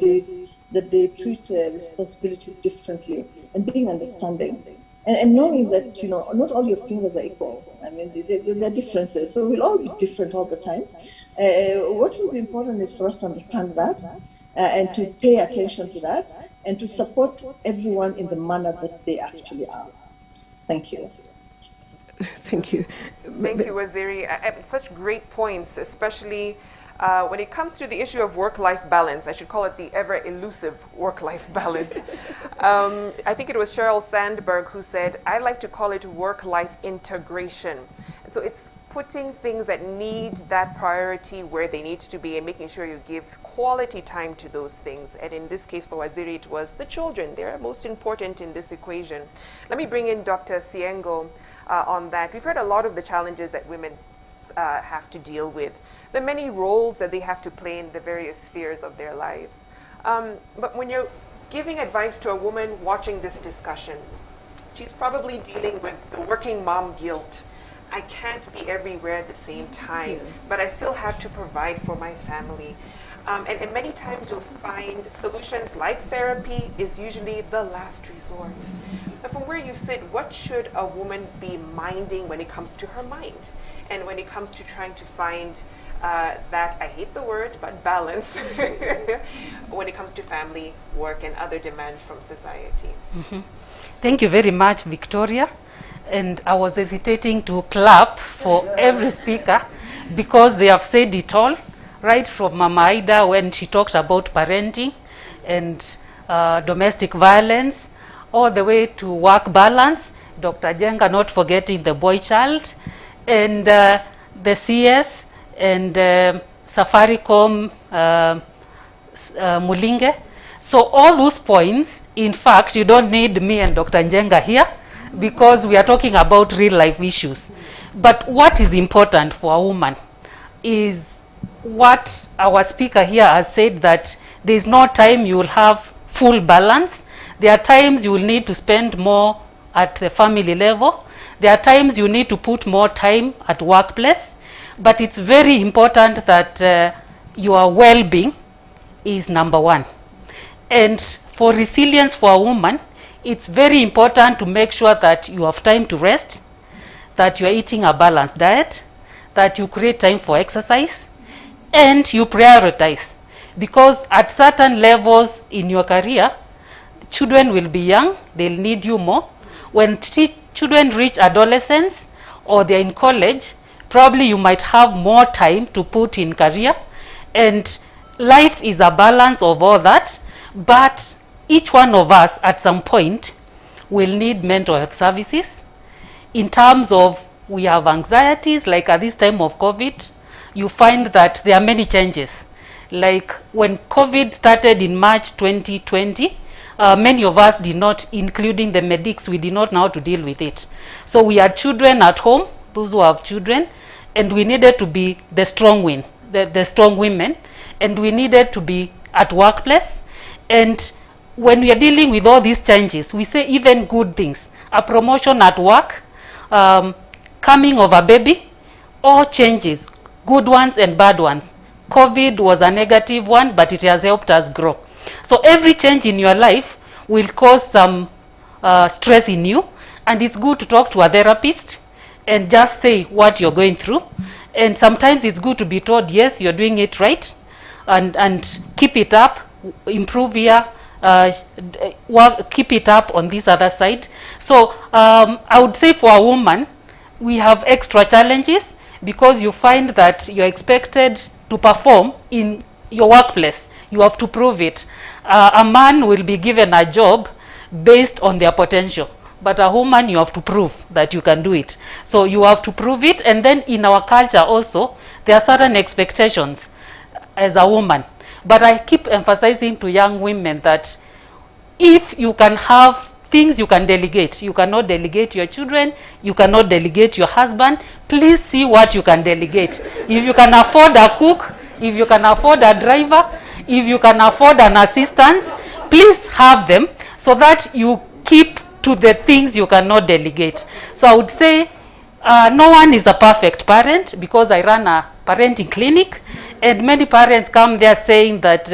they treat responsibilities differently, and being understanding. And knowing that, not all your fingers are equal. I mean, there are differences. So we'll all be different all the time. What will be important is for us to understand that and to pay attention to that and to support everyone in the manner that they actually are. Thank you. Thank you. Thank you, Waziri. Such great points, especially when it comes to the issue of work-life balance. I should call it the ever-elusive work-life balance. I think it was Sheryl Sandberg who said, I like to call it work-life integration. So it's putting things that need that priority where they need to be and making sure you give quality time to those things. And in this case for Waziri, it was the children. They're most important in this equation. Let me bring in Dr. Siengo on that. We've heard a lot of the challenges that women have to deal with, the many roles that they have to play in the various spheres of their lives. But when you're giving advice to a woman watching this discussion, she's probably dealing with the working mom guilt. I can't be everywhere at the same time, but I still have to provide for my family. And many times you'll find solutions like therapy is usually the last resort. But from where you sit, what should a woman be minding when it comes to her mind? And when it comes to trying to find that, I hate the word, but balance when it comes to family, work, and other demands from society. Thank you very much, Victoria. And I was hesitating to clap for every speaker because they have said it all, right from Mama Ida when she talked about parenting and domestic violence, all the way to work balance, Dr. Jenga not forgetting the boy child, and the CS and Safaricom Mulinge. So all those points, in fact, you don't need me and Dr. Njenga here because we are talking about real life issues. But what is important for a woman is what our speaker here has said, that there is no time you will have full balance. There are times you will need to spend more at the family level. There are times you need to put more time at workplace. But it's very important that your well-being is number one. And for resilience for a woman, it's very important to make sure that you have time to rest, that you are eating a balanced diet, that you create time for exercise, and you prioritize. Because at certain levels in your career, children will be young, they'll need you more. When children reach adolescence or they're in college, probably you might have more time to put in career. And life is a balance of all that. But each one of us at some point will need mental health services in terms of we have anxieties, like at this time of COVID, you find that there are many changes. Like when COVID started in March 2020, many of us did not, including the medics, we did not know how to deal with it. So we had children at home, those who have children, and we needed to be the strong women, and we needed to be at workplace. And when we are dealing with all these changes, we say even good things, a promotion at work, coming of a baby, all changes, good ones and bad ones. COVID was a negative one, but it has helped us grow. So every change in your life will cause some stress in you, and it's good to talk to a therapist and just say what you're going through. And sometimes it's good to be told, yes, you're doing it right, and keep it up, improve here, keep it up on this other side. So I would say for a woman, we have extra challenges because you find that you're expected to perform in your workplace. You have to prove it. A man will be given a job based on their potential, but a woman, you have to prove that you can do it. So you have to prove it. And then in our culture also, there are certain expectations as a woman. But I keep emphasizing to young women that if you can have things you can delegate, you cannot delegate your children, you cannot delegate your husband, please see what you can delegate. If you can afford a cook, if you can afford a driver, if you can afford an assistant, please have them so that you keep to the things you cannot delegate. So I would say no one is a perfect parent, because I run a parenting clinic, and many parents come there saying that,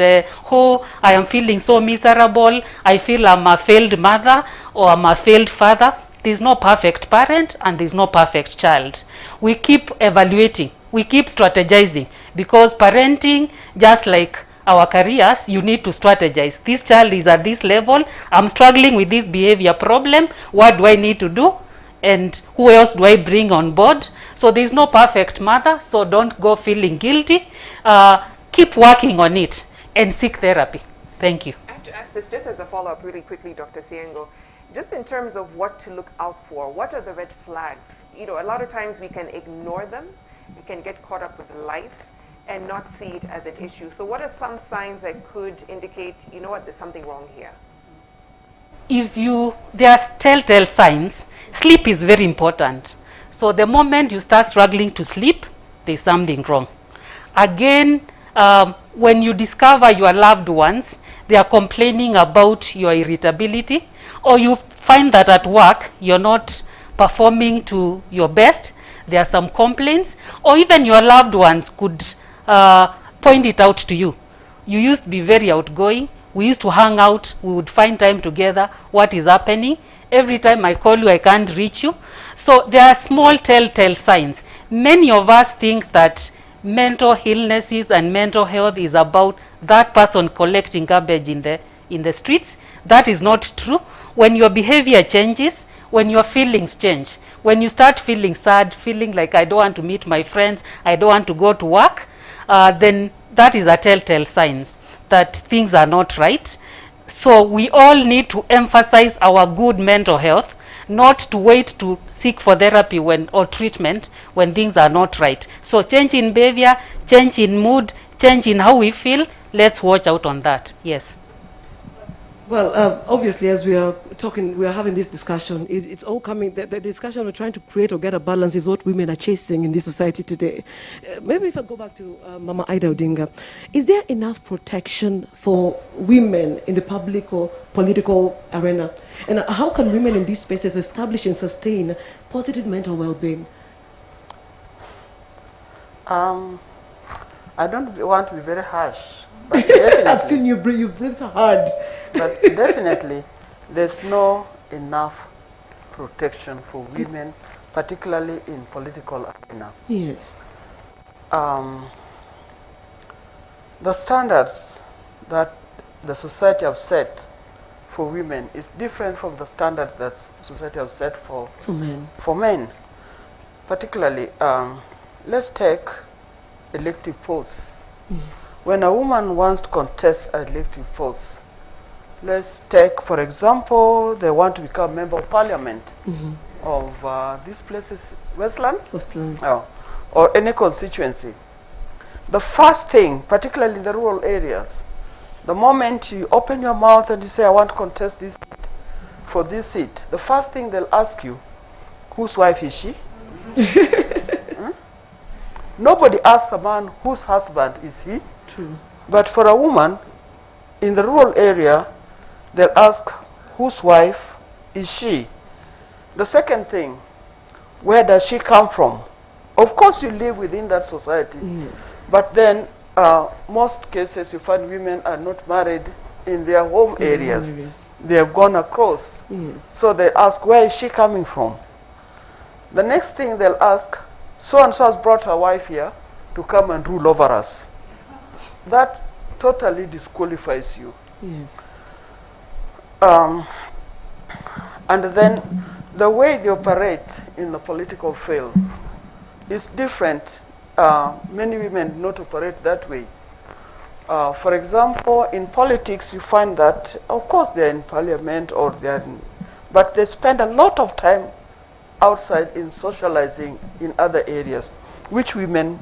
oh, I am feeling so miserable, I feel I'm a failed mother or I'm a failed father. There's no perfect parent and there's no perfect child. We keep evaluating, we keep strategizing, because parenting, just like our careers, you need to strategize. This child is at this level, I'm struggling with this behavior problem, what do I need to do? And who else do I bring on board? So there's no perfect mother, so don't go feeling guilty. Keep working on it and seek therapy. Thank you. I have to ask this just as a follow-up really quickly, Dr. Siengo. Just in terms of what to look out for, what are the red flags? You know, a lot of times we can ignore them, we can get caught up with life and not see it as an issue. So what are some signs that could indicate, you know what, there's something wrong here? There are telltale signs. Sleep is very important. So the moment you start struggling to sleep, there's something wrong. Again, when you discover your loved ones, they are complaining about your irritability, or you find that at work you're not performing to your best, there are some complaints, or even your loved ones could point it out to you. You used to be very outgoing, we used to hang out, we would find time together, what is happening? Every time I call you, I can't reach you. So there are small telltale signs. Many of us think that mental illnesses and mental health is about that person collecting garbage in the streets. That is not true. When your behavior changes, when your feelings change, when you start feeling sad, feeling like I don't want to meet my friends, I don't want to go to work, then that is a telltale sign that things are not right. So we all need to emphasize our good mental health, not to wait to seek for therapy or treatment when things are not right. So change in behavior, change in mood, change in how we feel, let's watch out on that. Yes. Well, obviously, as we are talking, we are having this discussion, it's all coming, the discussion we're trying to create or get a balance is what women are chasing in this society today. Maybe if I go back to Mama Ida Odinga, is there enough protection for women in the public or political arena? And how can women in these spaces establish and sustain positive mental well-being? I don't want to be very harsh, but definitely, I've seen you breathe hard. But definitely, there's no enough protection for women, particularly in political arena. Yes. The standards that the society have set for women is different from the standards that society have set for men. For men, particularly, let's take elective posts. Yes. When a woman wants to contest an elective post, Let's take, for example, they want to become member of parliament of these places, Westlands, or any constituency. The first thing, particularly in the rural areas, the moment you open your mouth and you say, I want to contest this seat, for this seat, the first thing they'll ask you, whose wife is she? Nobody asks a man whose husband is he. True. But for a woman in the rural area, they'll ask whose wife is she. The second thing, where does she come from? Of course you live within that society, Yes. but then most cases you find women are not married in their home areas. They have gone across. Yes. So they ask, where is she coming from? The next thing they'll ask, so-and-so has brought her wife here to come and rule over us. That totally disqualifies you. Yes. And then the way they operate in the political field is different. Many women do not operate that way. For example, in politics, you find that, of course, they're in parliament or they're in, but they spend a lot of time outside in socializing in other areas, which women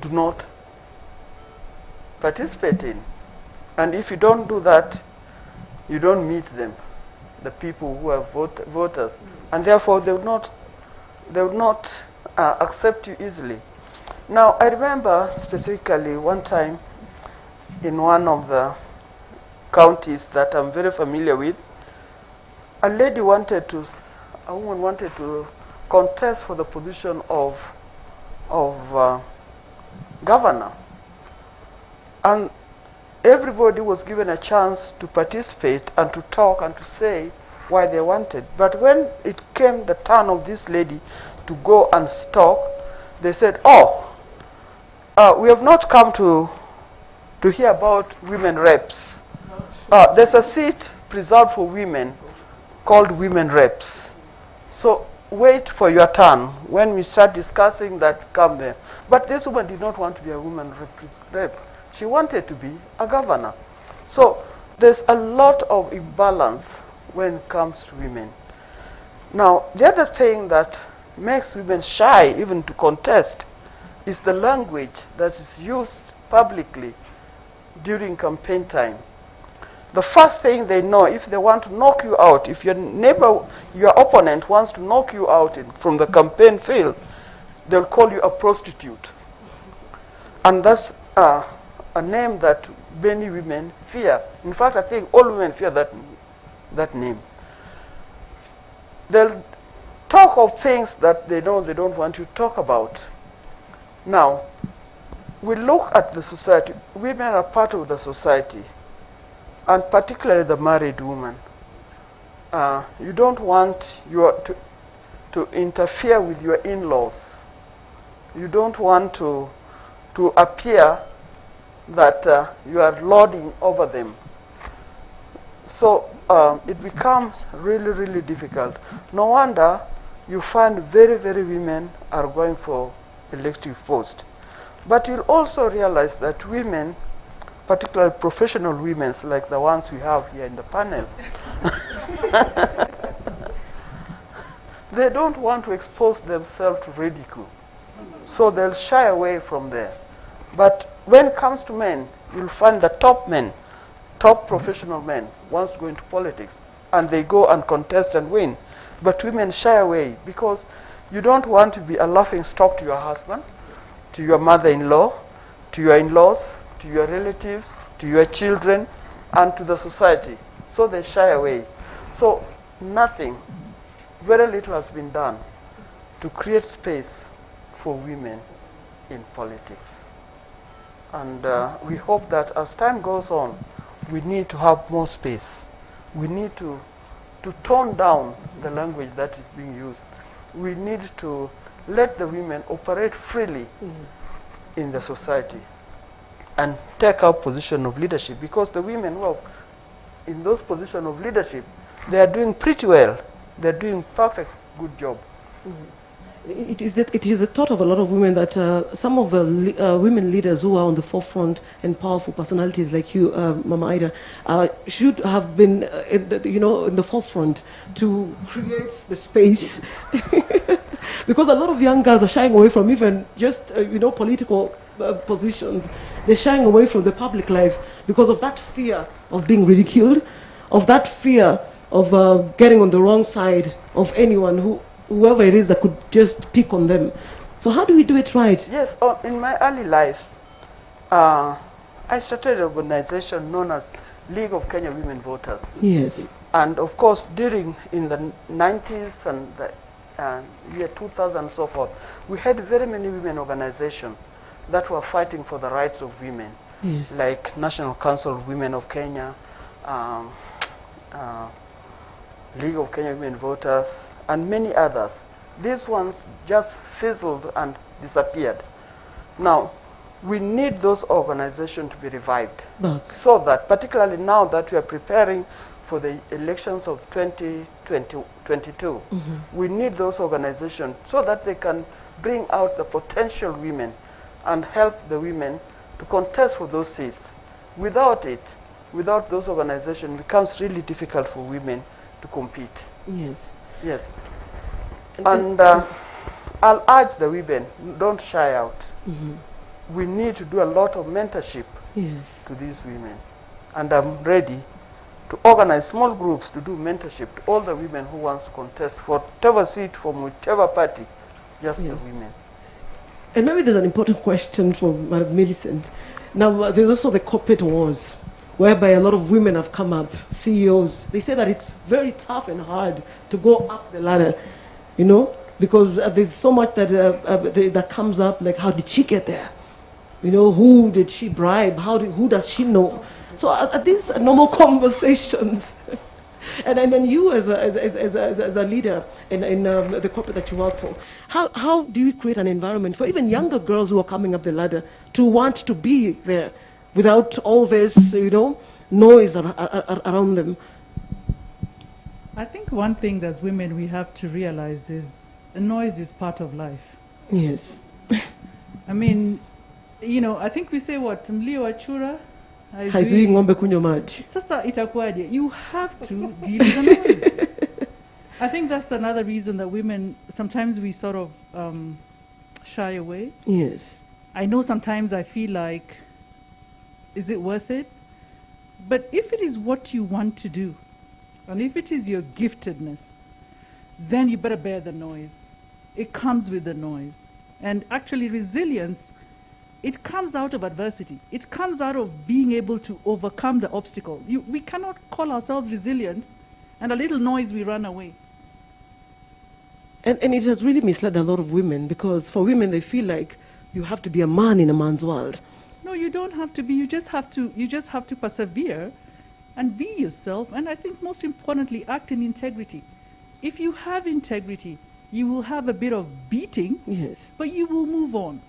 do not participate in. And if you don't do that, you don't meet them, the people who are voters, and therefore they would not accept you easily. Now, I remember specifically one time in one of the counties that I'm very familiar with, a woman wanted to contest for the position of governor. And everybody was given a chance to participate and to talk and to say why they wanted. But when it came the turn of this lady to go and talk, they said, we have not come to hear about women reps. There's a seat preserved for women called women reps. So wait for your turn. When we start discussing that, come there. But this woman did not want to be a woman rep. She wanted to be a governor. So there's a lot of imbalance when it comes to women. Now, the other thing that makes women shy even to contest is the language that is used publicly during campaign time. The first thing they know, if they want to knock you out, if your neighbor, your opponent wants to knock you out from the campaign field, they'll call you a prostitute. And that's a name that many women fear. In fact, I think all women fear that name. They'll talk of things that they know they don't want you to talk about. Now, we look at the society. Women are part of the society, and particularly the married woman. You don't want to interfere with your in-laws. You don't want to appear that you are lording over them. So it becomes really, really difficult. No wonder you find very, very women are going for elective post. But you'll also realize that women, particularly professional women like the ones we have here in the panel, they don't want to expose themselves to ridicule. So they'll shy away from there. But when it comes to men, you'll find the top men, top professional men, wants to go into politics, and they go and contest and win. But women shy away because you don't want to be a laughing stock to your husband, to your mother-in-law, to your in-laws, to your relatives, to your children, and to the society. So they shy away. So nothing, very little has been done to create space for women in politics. And we hope that as time goes on, we need to have more space. We need to tone down the language that is being used. We need to let the women operate freely in the society and take up position of leadership, because the women who are in those positions of leadership, they are doing pretty well. They're doing perfect, good job. It is a thought of a lot of women that some of the women leaders who are on the forefront and powerful personalities like you, Mama Ida, should have been, in the forefront to create the space. Because a lot of young girls are shying away from even just, political positions. They're shying away from the public life because of that fear of being ridiculed, of that fear of getting on the wrong side of anyone whoever it is that could just pick on them. So how do we do it right? Yes, in my early life, I started an organization known as League of Kenya Women Voters. Yes. And of course, in the 90s and the year 2000 and so forth, we had very many women organizations that were fighting for the rights of women. Yes. Like National Council of Women of Kenya, League of Kenya Women Voters, and many others. These ones just fizzled and disappeared. Now, we need those organizations to be revived. So that, particularly now that we are preparing for the elections of 2022, we need those organizations so that they can bring out the potential women and help the women to contest for those seats. Without those organizations, it becomes really difficult for women to compete. Yes. Yes. And I'll urge the women, don't shy out. We need to do a lot of mentorship to these women. And I'm ready to organize small groups to do mentorship to all the women who wants to contest for whatever seat from whichever party, just the women. And maybe there's an important question for Madam Millicent. Now, there's also the corporate wars, whereby a lot of women have come up, CEOs. They say that it's very tough and hard to go up the ladder, because there's so much that comes up, like how did she get there? Who did she bribe? Who does she know? So are these normal conversations? and then you as a leader in the corporate that you work for, how do you create an environment for even younger girls who are coming up the ladder to want to be there without all this, noise around them? I think one thing as women we have to realize is the noise is part of life. Yes. I mean, I think we say what? Mlio wa chura haizui ng'ombe kunywa maji. Sasa itakuwaje? You have to deal with the noise. I think that's another reason that women, sometimes we sort of shy away. Yes. I know sometimes I feel like, is it worth it? But if it is what you want to do, and if it is your giftedness, then you better bear the noise. It comes with the noise. And actually resilience, it comes out of adversity. It comes out of being able to overcome the obstacle. We cannot call ourselves resilient, and a little noise we run away. And it has really misled a lot of women, because for women they feel like you have to be a man in a man's world. No, you don't have to be. You just have to persevere and be yourself, and I think most importantly, act in integrity. If you have integrity, you will have a bit of beating, yes, but you will move on.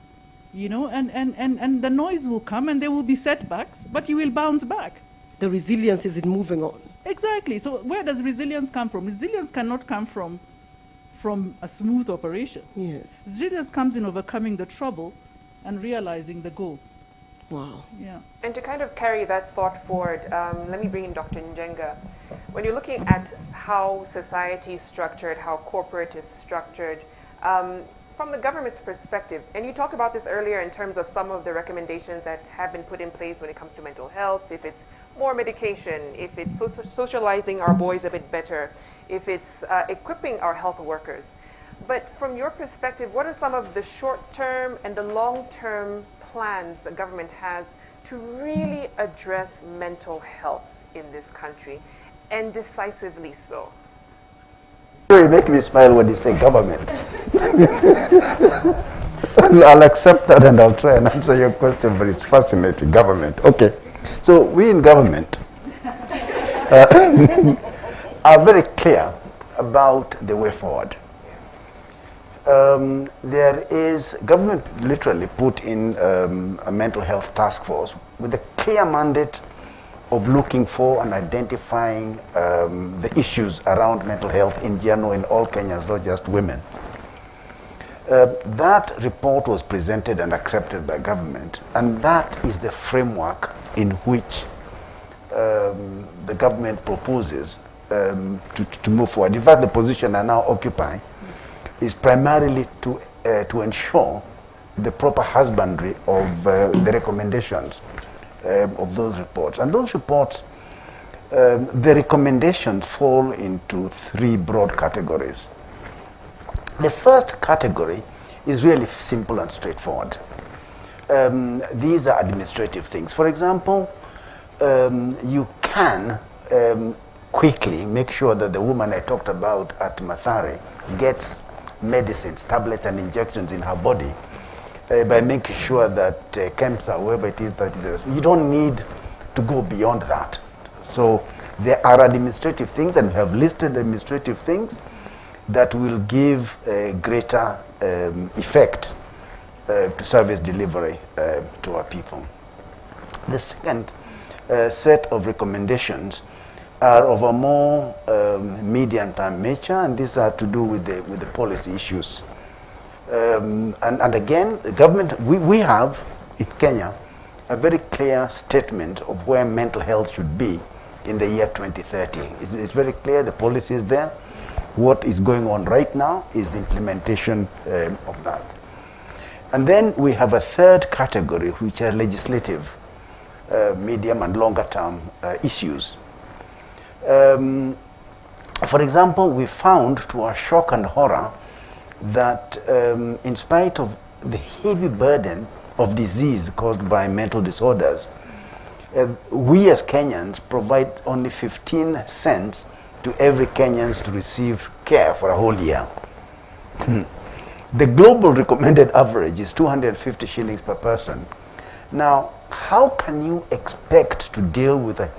And the noise will come and there will be setbacks, but you will bounce back. The resilience is in moving on. Exactly. So where does resilience come from? Resilience cannot come from a smooth operation. Yes. Resilience comes in overcoming the trouble and realizing the goal. Wow. Yeah. And to kind of carry that thought forward, let me bring in Dr. Njenga. When you're looking at how society is structured, how corporate is structured, from the government's perspective, and you talked about this earlier in terms of some of the recommendations that have been put in place when it comes to mental health, if it's more medication, if it's socializing our boys a bit better, if it's equipping our health workers. But from your perspective, what are some of the short-term and the long-term plans the government has to really address mental health in this country, and decisively so? You make me smile when you say government. I'll accept that and I'll try and answer your question, but it's fascinating. Government. Okay. So we in government are very clear about the way forward. There is, government literally put in a mental health task force with a clear mandate of looking for and identifying the issues around mental health in general in all Kenyans, not just women. That report was presented and accepted by government, and that is the framework in which the government proposes to move forward. In fact, the position I now occupy is primarily to ensure the proper husbandry of the recommendations of those reports. And those reports, the recommendations fall into three broad categories. The first category is really simple and straightforward. These are administrative things. For example, you can quickly make sure that the woman I talked about at Mathare gets medicines, tablets and injections in her body by making sure that KEMSA, whoever it is that is, you don't need to go beyond that. So there are administrative things, and we have listed administrative things that will give a greater effect to service delivery to our people. The second set of recommendations are of a more medium-term nature, and these are to do with the policy issues. And again, the government, we have in Kenya a very clear statement of where mental health should be in the year 2030. It's very clear, the policy is there. What is going on right now is the implementation of that. And then we have a third category, which are legislative, medium and longer term issues. For example, we found, to our shock and horror, that in spite of the heavy burden of disease caused by mental disorders, we as Kenyans provide only 15 cents to every Kenyan to receive care for a whole year. The global recommended average is 250 shillings per person. Now, how can you expect to deal with a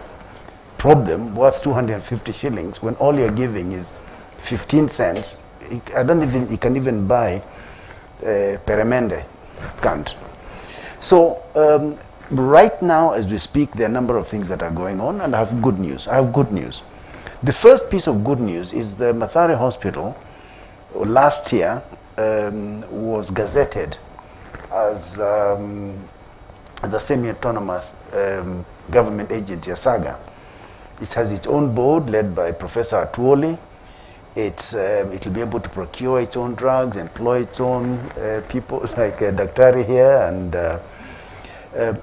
problem worth 250 shillings when all you're giving is 15 cents? You can even buy peremende, can't. So right now, as we speak, there are a number of things that are going on, and I have good news. The first piece of good news is the Mathare Hospital last year was gazetted as the semi-autonomous government agency, a SAGA. It has its own board led by Professor Atuoli. It'll be able to procure its own drugs, employ its own people like Daktari here,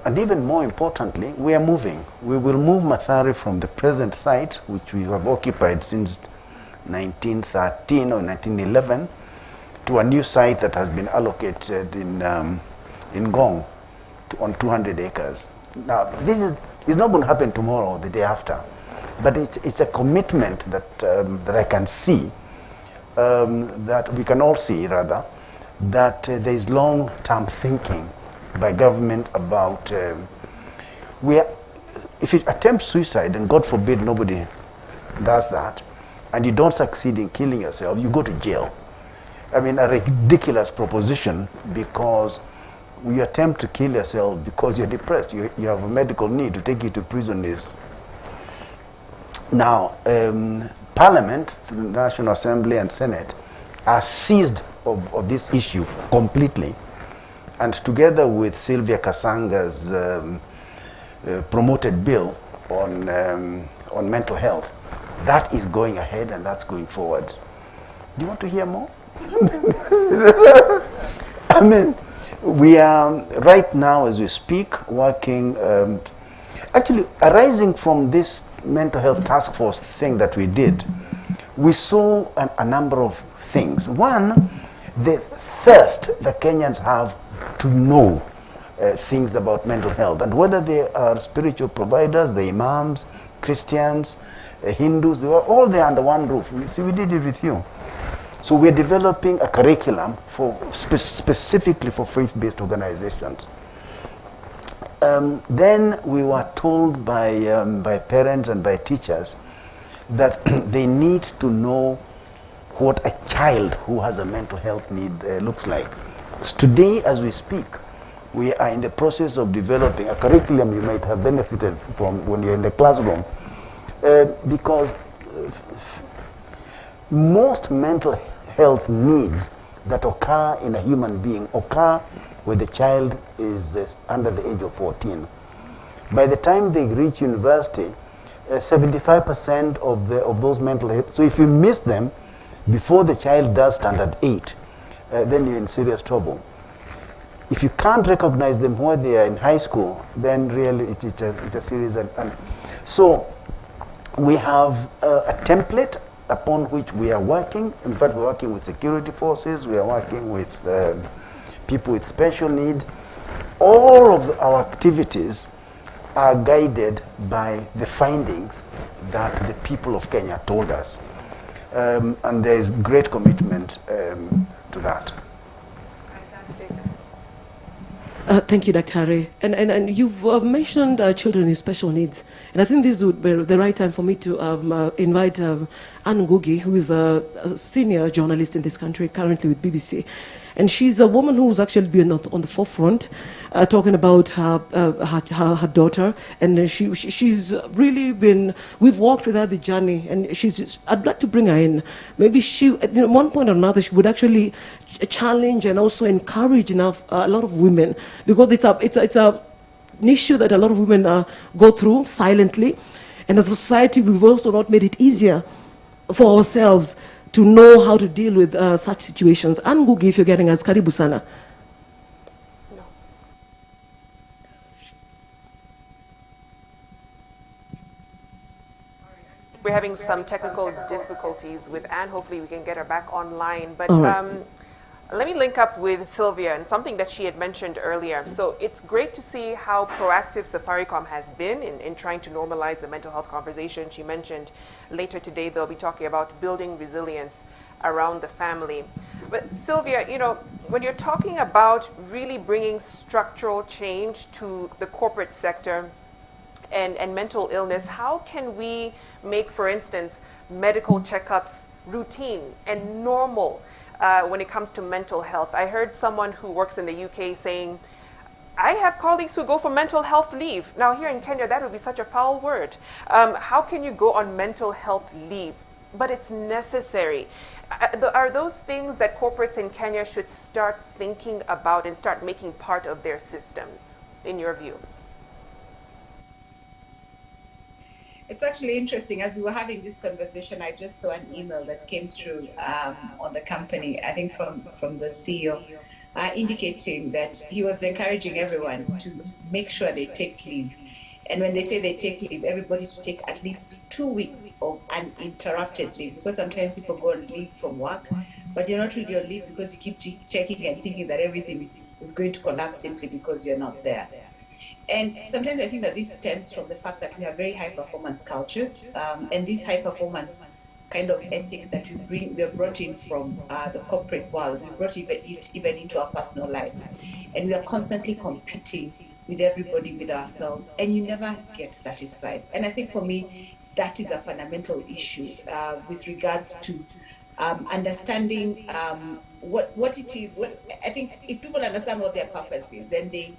and even more importantly, we are moving. We will move Mathare from the present site, which we have occupied since 1913 or 1911, to a new site that has been allocated in Ngong on 200 acres. Now, this is not going to happen tomorrow or the day after, but it's a commitment that I can see, that we can all see rather, that there is long-term thinking by government about if you attempt suicide, and God forbid nobody does that, and you don't succeed in killing yourself, you go to jail. I mean, a ridiculous proposition, because you attempt to kill yourself because you're depressed, you have a medical need. To take you to prison is... Now, Parliament, the National Assembly and Senate are seized of this issue completely. And together with Sylvia Kasanga's promoted bill on mental health, that is going ahead and that's going forward. Do you want to hear more? I mean, we are right now, as we speak, working, actually arising from this mental health task force thing that we did, we saw a number of things. One, the thirst that Kenyans have to know things about mental health, and whether they are spiritual providers, the imams, Christians, Hindus, they were all there under one roof. See, we did it with you. So we're developing a curriculum for specifically for faith-based organizations. Then we were told by parents and by teachers that they need to know what a child who has a mental health need looks like. So today, as we speak, we are in the process of developing a curriculum you might have benefited from when you're in the classroom, because most mental health needs that occur in a human being occur when the child is under the age of 14. By the time they reach university, 75% of those mental health. So if you miss them before the child does standard 8, then you're in serious trouble. If you can't recognize them when they are in high school, then really it's a serious. And so we have a template upon which we are working. In fact, we're working with security forces. We are working with people with special needs. All of our activities are guided by the findings that the people of Kenya told us. And there is great commitment to that. Fantastic. Thank you, Dr. Harry. And you've mentioned children with special needs. And I think this would be the right time for me to invite Anne Ngugi, who is a senior journalist in this country, currently with BBC. And she's a woman who's actually been on the forefront, talking about her daughter. And she's really been, we've walked with her the journey. And I'd like to bring her in. Maybe she, at one point or another, she would actually challenge and also encourage a lot of women, because it's an issue that a lot of women go through silently. And as a society, we've also not made it easier for ourselves to know how to deal with such situations. And Ngugi, if you're getting us, karibu sana. No. We're having some technical difficulties with Anne. Hopefully we can get her back online. But let me link up with Sylvia and something that she had mentioned earlier. So it's great to see how proactive Safaricom has been in trying to normalize the mental health conversation. She mentioned later today they'll be talking about building resilience around the family. But Sylvia, you know, when you're talking about really bringing structural change to the corporate sector and mental illness, how can we make, for instance, medical checkups routine and normal when it comes to mental health? I heard someone who works in the UK saying, I have colleagues who go for mental health leave. Now here in Kenya, that would be such a foul word. How can you go on mental health leave? But it's necessary. Are those things that corporates in Kenya should start thinking about and start making part of their systems, in your view? It's actually interesting. As we were having this conversation, I just saw an email that came through on the company, I think from the CEO, indicating that he was encouraging everyone to make sure they take leave. And when they say they take leave, everybody to take at least 2 weeks of uninterrupted leave, because sometimes people go on leave from work, but you're not really on leave because you keep checking and thinking that everything is going to collapse simply because you're not there. And sometimes I think that this stems from the fact that we have very high performance cultures, and this high performance kind of ethic that we are brought in from the corporate world, we brought even into our personal lives. And we are constantly competing with everybody, with ourselves, and you never get satisfied. And I think for me, that is a fundamental issue with regards to understanding what it is. I think if people understand what their purpose is, then they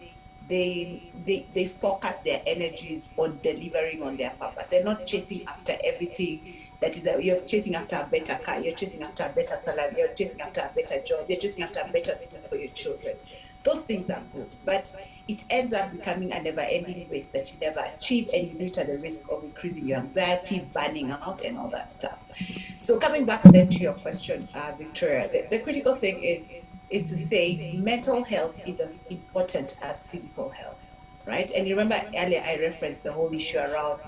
focus their energies on delivering on their purpose and not chasing after everything that is you're chasing after a better car, you're chasing after a better salary, you're chasing after a better job, you're chasing after a better school for your children. Those things are good, but it ends up becoming a never-ending race that you never achieve, and you do it at the risk of increasing your anxiety, burning out, and all that stuff. So coming back then to your question, Victoria, the critical thing is to say mental health is as important as physical health, right? And you remember earlier I referenced the whole issue around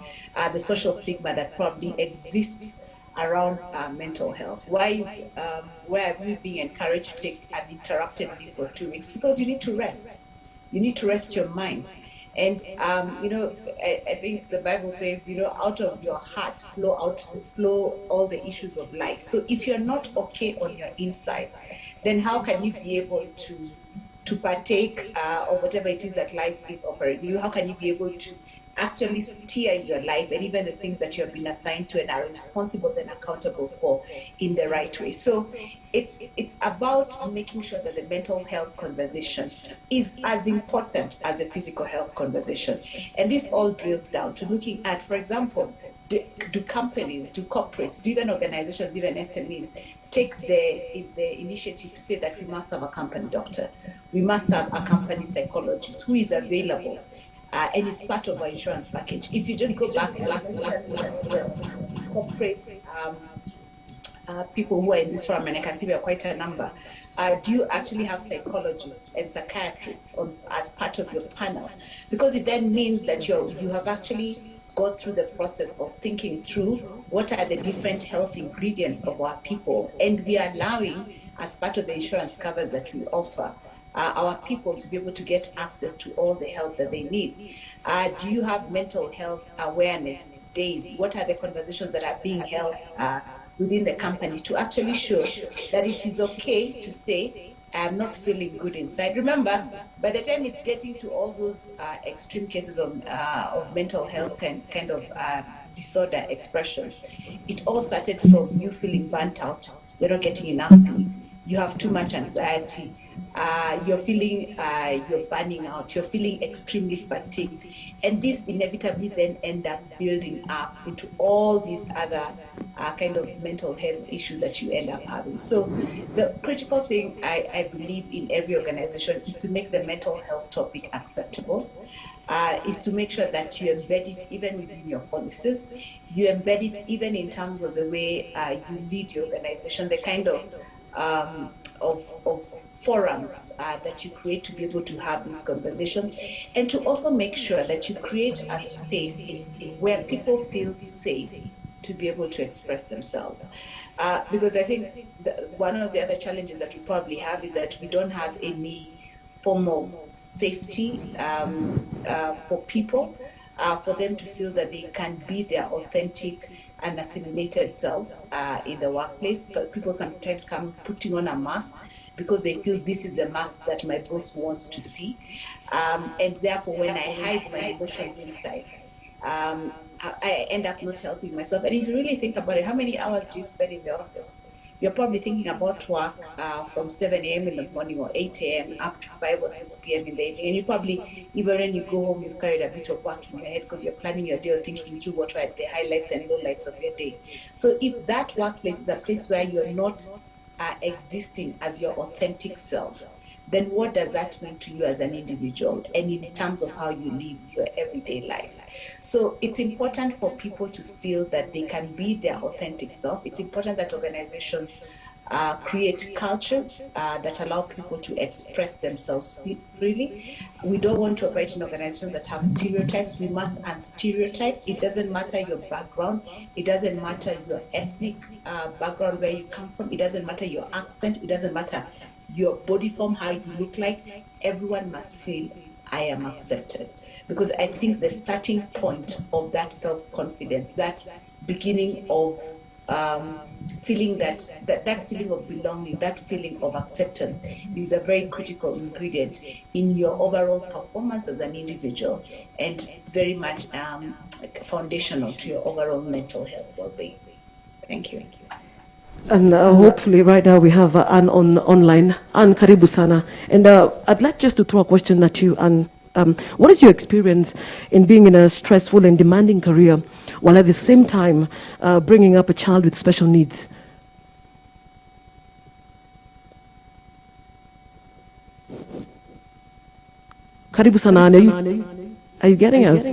the social stigma that probably exists around mental health. Why are we being encouraged to take uninterrupted leave for 2 weeks? Because you need to rest. You need to rest your mind. And, I think the Bible says, out of your heart flow all the issues of life. So if you're not okay on your inside, then how can you be able to partake of whatever it is that life is offering you? How can you be able to actually steer your life and even the things that you have been assigned to and are responsible and accountable for in the right way? So it's about making sure that the mental health conversation is as important as the physical health conversation. And this all drills down to looking at, for example, do companies, do corporates, do even organizations, even SMEs take the initiative to say that we must have a company doctor, we must have a company psychologist who is available, and is part of our insurance package. If you just go back and look at the corporate people who are in this forum, and I can see we are quite a number, do you actually have psychologists and psychiatrists as part of your panel? Because it then means that you have actually gone through the process of thinking through what are the different health ingredients of our people, and we are allowing, as part of the insurance covers that we offer, our people to be able to get access to all the help that they need. Do you have mental health awareness days? What are the conversations that are being held within the company to actually show that it is okay to say, I'm not feeling good inside? Remember, by the time it's getting to all those extreme cases of mental health kind of disorder expressions, it all started from you feeling burnt out, you're not getting enough sleep, you have too much anxiety, you're feeling you're burning out, you're feeling extremely fatigued, and this inevitably then end up building up into all these other kind of mental health issues that you end up having. So the critical thing I believe in every organization is to make the mental health topic acceptable, is to make sure that you embed it even within your policies, you embed it even in terms of the way you lead your organization, the kind of forums that you create to be able to have these conversations, and to also make sure that you create a space where people feel safe to be able to express themselves. Because I think one of the other challenges that we probably have is that we don't have any form of safety for people, for them to feel that they can be their authentic and assimilated selves in the workplace. But people sometimes come putting on a mask because they feel this is a mask that my boss wants to see. And therefore, when I hide my emotions inside, I end up not helping myself. And if you really think about it, how many hours do you spend in the office? You're probably thinking about work from 7 a.m. in the morning or 8 a.m. up to 5 or 6 p.m. in the evening. And you probably, even when you go home, you've carried a bit of work in your head because you're planning your day or thinking through what are the highlights and lowlights of your day. So if that workplace is a place where you're not existing as your authentic self, then what does that mean to you as an individual and in terms of how you live your everyday life? So it's important for people to feel that they can be their authentic self. It's important that organizations create cultures that allow people to express themselves freely. We don't want to operate in organizations that have stereotypes. We must unstereotype. It doesn't matter your background. It doesn't matter your ethnic background, where you come from. It doesn't matter your accent. It doesn't matter your body form, how you look like. Everyone must feel I am accepted. Because I think the starting point of that self-confidence, that beginning of feeling that feeling of belonging, that feeling of acceptance is a very critical ingredient in your overall performance as an individual, and very much foundational to your overall mental health well-being. Thank you. And hopefully right now we have Anne online. Anne, karibu sana. And I'd like just to throw a question at you, Anne. What is your experience in being in a stressful and demanding career while at the same time bringing up a child with special needs? Karibu sana, Anne. Are you getting us?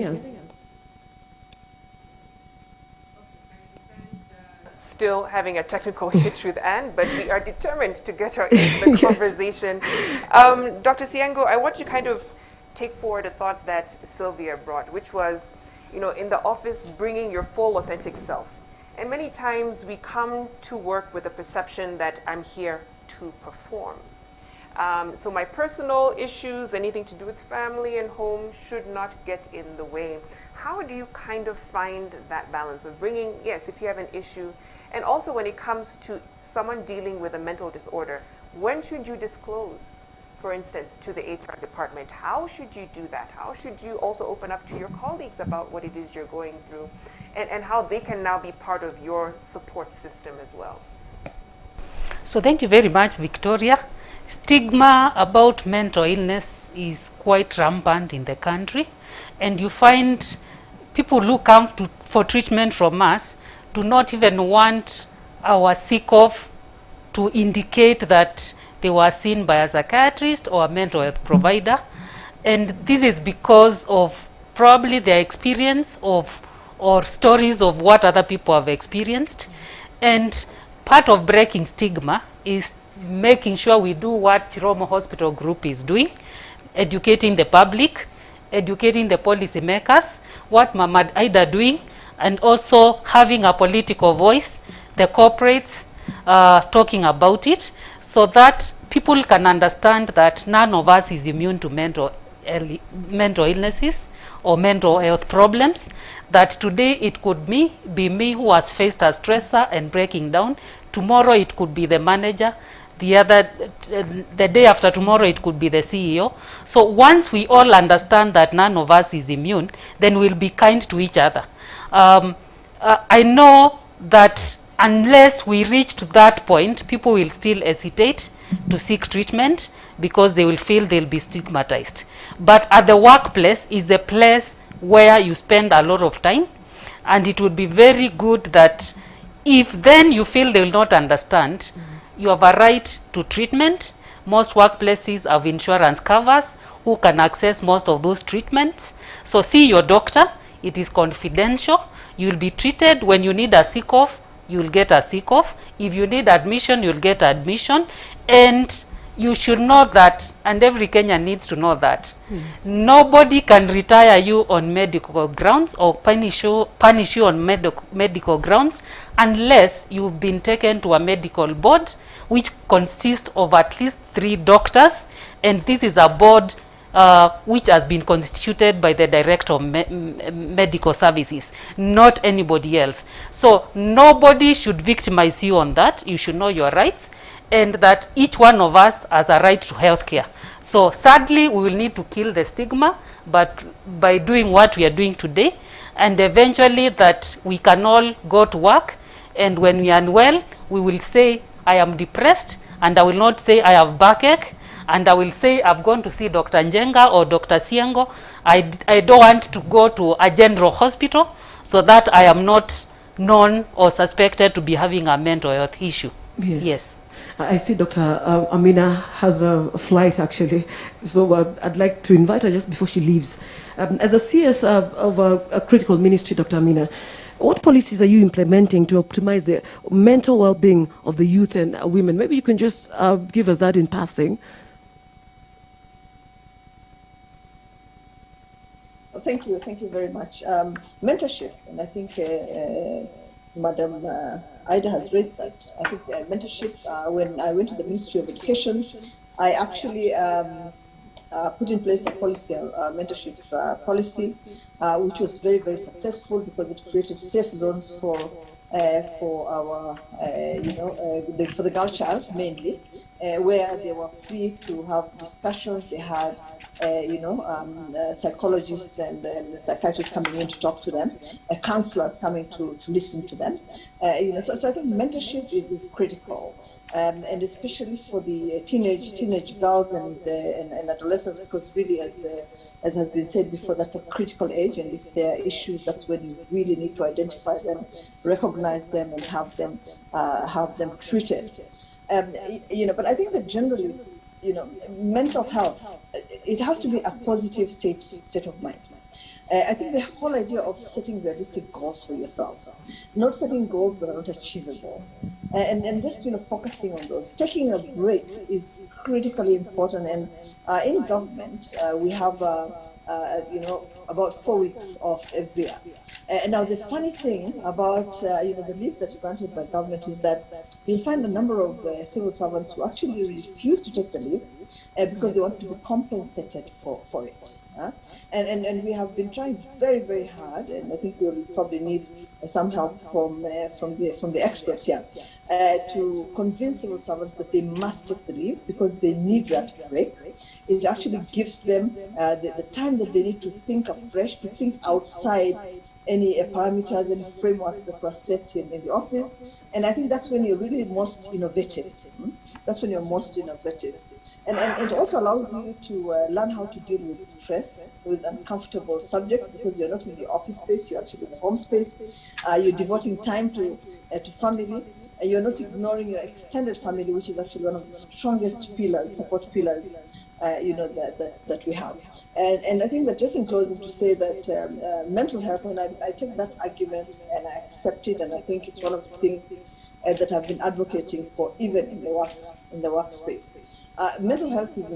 Still having a technical hitch with Anne, but we are determined to get her into the conversation. Dr. Siango, I want you to kind of take forward a thought that Sylvia brought, which was, in the office, bringing your full authentic self. And many times we come to work with a perception that I'm here to perform. So my personal issues, anything to do with family and home, should not get in the way. How do you kind of find that balance of bringing, yes, if you have an issue, and also when it comes to someone dealing with a mental disorder, when should you disclose, for instance, to the HR department? How should you do that? How should you also open up to your colleagues about what it is you're going through, and how they can now be part of your support system as well? So thank you very much, Victoria. Stigma about mental illness is quite rampant in the country, and you find people who come for treatment from us do not even want our sick of to indicate that they were seen by a psychiatrist or a mental health provider. And this is because of probably their experience of or stories of what other people have experienced. And part of breaking stigma is making sure we do what Chiromo Hospital Group is doing, educating the public, educating the policy makers, what Mama Ida doing, and also having a political voice, the corporates talking about it, so that people can understand that none of us is immune to mental illnesses or mental health problems, that today it could be me who has faced a stressor and breaking down, tomorrow it could be the manager, the day after tomorrow it could be the CEO. So once we all understand that none of us is immune, then we'll be kind to each other. I know that unless we reach to that point, people will still hesitate to seek treatment because they will feel they'll be stigmatized. But at the workplace is the place where you spend a lot of time, and it would be very good that if then you feel they will not understand, you have a right to treatment. Most workplaces have insurance covers who can access most of those treatments. So see your doctor. It is confidential. You'll be treated. When you need a sick off, you'll get a sick off. If you need admission, you'll get admission. And you should know that, and every Kenyan needs to know that, nobody can retire you on medical grounds or punish you on medical grounds unless you've been taken to a medical board, which consists of at least 3 doctors, and this is a board which has been constituted by the Director of Medical Services, not anybody else. So nobody should victimize you on that. You should know your rights, and that each one of us has a right to health care. So sadly, we will need to kill the stigma, but by doing what we are doing today, and eventually that we can all go to work, and when we are unwell, we will say, I am depressed, and I will not say I have backache, and I will say I've gone to see Dr. Njenga or Dr. Siengo. I don't want to go to a general hospital so that I am not known or suspected to be having a mental health issue. Yes. I see Dr. Amina has a flight, actually. So I'd like to invite her just before she leaves. As a CS of a critical ministry, Dr. Amina, what policies are you implementing to optimize the mental well-being of the youth and women? Maybe you can just give us that in passing. Thank you very much. Mentorship, and I think Madam Ida has raised that. I think mentorship, when I went to the Ministry of Education, I actually put in place a policy, a mentorship policy, which was very, very successful because it created safe zones for our, for the girl child mainly, where they were free to have discussions. They had, psychologists and psychiatrists coming in to talk to them, counselors coming to listen to them. So I think mentorship is critical. And especially for the teenage girls and adolescents, because really, as has been said before, that's a critical age, and if there are issues, that's when you really need to identify them, recognize them, and have them treated. But I think that generally, mental health, it has to be a positive state of mind. I think the whole idea of setting realistic goals for yourself, not setting goals that are not achievable, and just focusing on those. Taking a break is critically important, and in government we have about 4 weeks off every year. Now the funny thing about the leave that's granted by government is that you'll find a number of civil servants who actually refuse to take the leave because they want to be compensated for it. And we have been trying very, very hard, and I think we'll probably need some help from the experts here to convince civil servants that they must take the leave because they need that break. It actually gives them the time that they need to think afresh, to think outside any parameters, any frameworks that were set in the office. And I think that's when you're really most innovative. That's when you're most innovative. And it also allows you to learn how to deal with stress, with uncomfortable subjects, because you're not in the office space, you're actually in the home space. You're devoting time to family. you're not ignoring your extended family, which is actually one of the strongest pillars, support pillars, that we have. And I think that just in closing to say that mental health, and I take that argument and I accept it, and I think it's one of the things that I've been advocating for, even in the workspace. Mental health is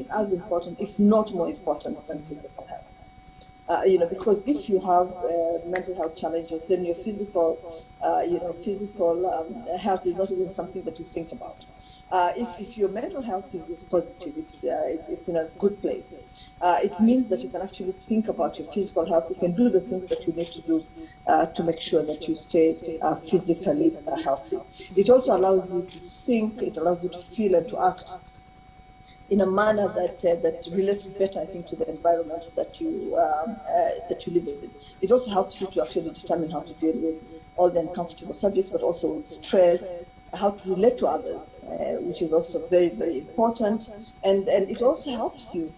as important, if not more important, than physical health. Because if you have mental health challenges, then your physical health is not even something that you think about. If your mental health is positive, it's in a good place. It means that you can actually think about your physical health. You can do the things that you need to do to make sure that you stay physically healthy. It also allows you to think, it allows you to feel and to act in a manner that relates better, I think, to the environment that you live in. It also helps you to actually determine how to deal with all the uncomfortable subjects, but also with stress, how to relate to others, which is also very, very important. And it also helps you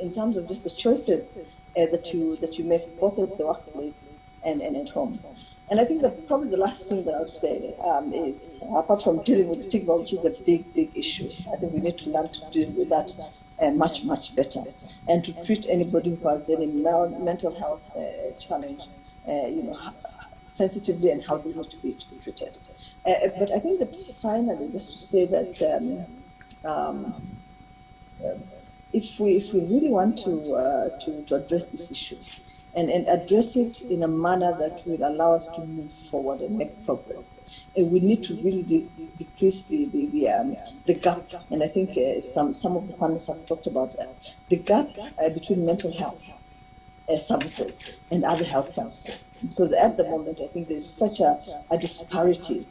in terms of just the choices that you make, both at the workplace and at home. And I think that probably the last thing that I would say is, apart from dealing with stigma, which is a big, big issue, I think we need to learn to deal with that much, much better, and to treat anybody who has any mental health challenge, sensitively, and how they need to be treated. But I think that finally, just to say that if we really want to address this issue, and address it in a manner that will allow us to move forward and make progress, and we need to really decrease the gap. And I think some of the panelists have talked about that, the gap between mental health services and other health services. Because at the moment, I think there's such a disparity,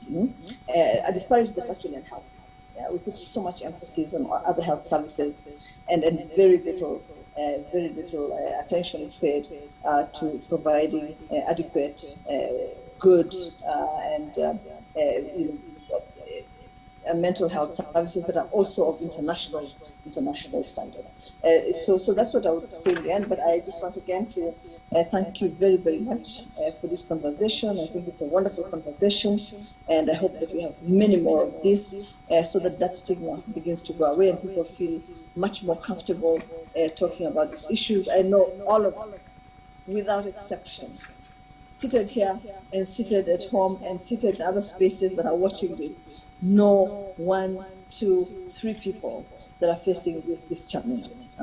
a disparity that's actually unhealthy. We put so much emphasis on other health services, and very little attention is paid to providing adequate, good, and mental health services that are also of international standard. So that's what I would say in the end. But I just want again to thank you very, very much for this conversation. I think it's a wonderful conversation, and I hope that we have many more of this, so that stigma begins to go away and people feel much more comfortable talking about these issues. I know all of us, without exception, seated here and seated at home and seated in other spaces that are watching this, know 1, 2, 3 people that are facing these challenges.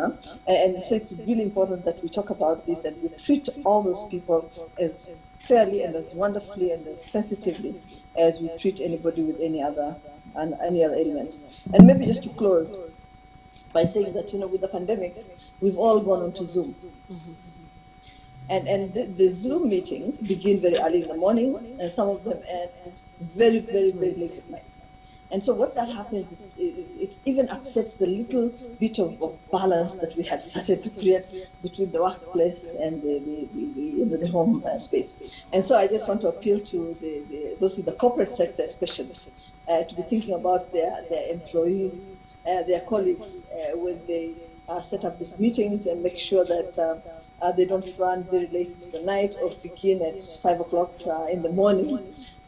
And so it's really important that we talk about this and we treat all those people as fairly and as wonderfully and as sensitively as we treat anybody with any other ailment. And maybe just to close by saying that, with the pandemic, we've all gone onto Zoom. And the Zoom meetings begin very early in the morning, and some of them end very, very, very late at night. And so what that happens is it even upsets the little bit of balance that we had started to create between the workplace and the home space. And so I just want to appeal to those in the corporate sector especially, to be thinking about their employees, their colleagues, when they set up these meetings, and make sure that they don't run very late into the night or begin at 5 o'clock in the morning,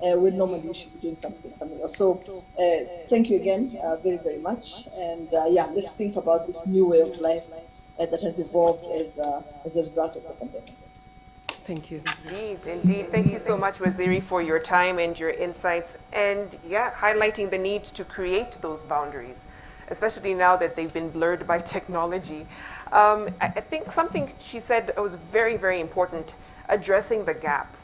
when normally you should be doing something else. So thank you again very, very much. And let's think about this new way of life that has evolved as a result of the pandemic. Thank you. Indeed. Thank you so much, Waziri, for your time and your insights, and highlighting the need to create those boundaries, especially now that they've been blurred by technology. I think something she said was very, very important, addressing the gap,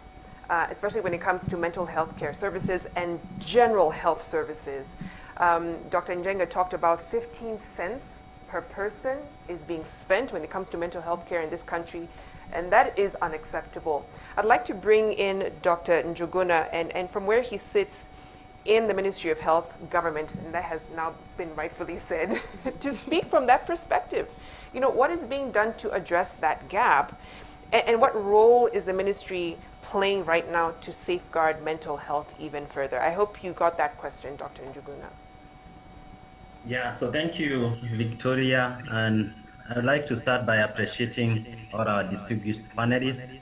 especially when it comes to mental health care services and general health services. Dr. Njenga talked about 15 cents per person is being spent when it comes to mental health care in this country, and that is unacceptable. I'd like to bring in Dr. Njuguna, and from where he sits in the Ministry of Health government, and that has now been rightfully said, to speak from that perspective. What is being done to address that gap, and what role is the ministry playing right now to safeguard mental health even further? I hope you got that question, Dr. Njuguna. Yeah, so thank you, Victoria, and I would like to start by appreciating all our distinguished panelists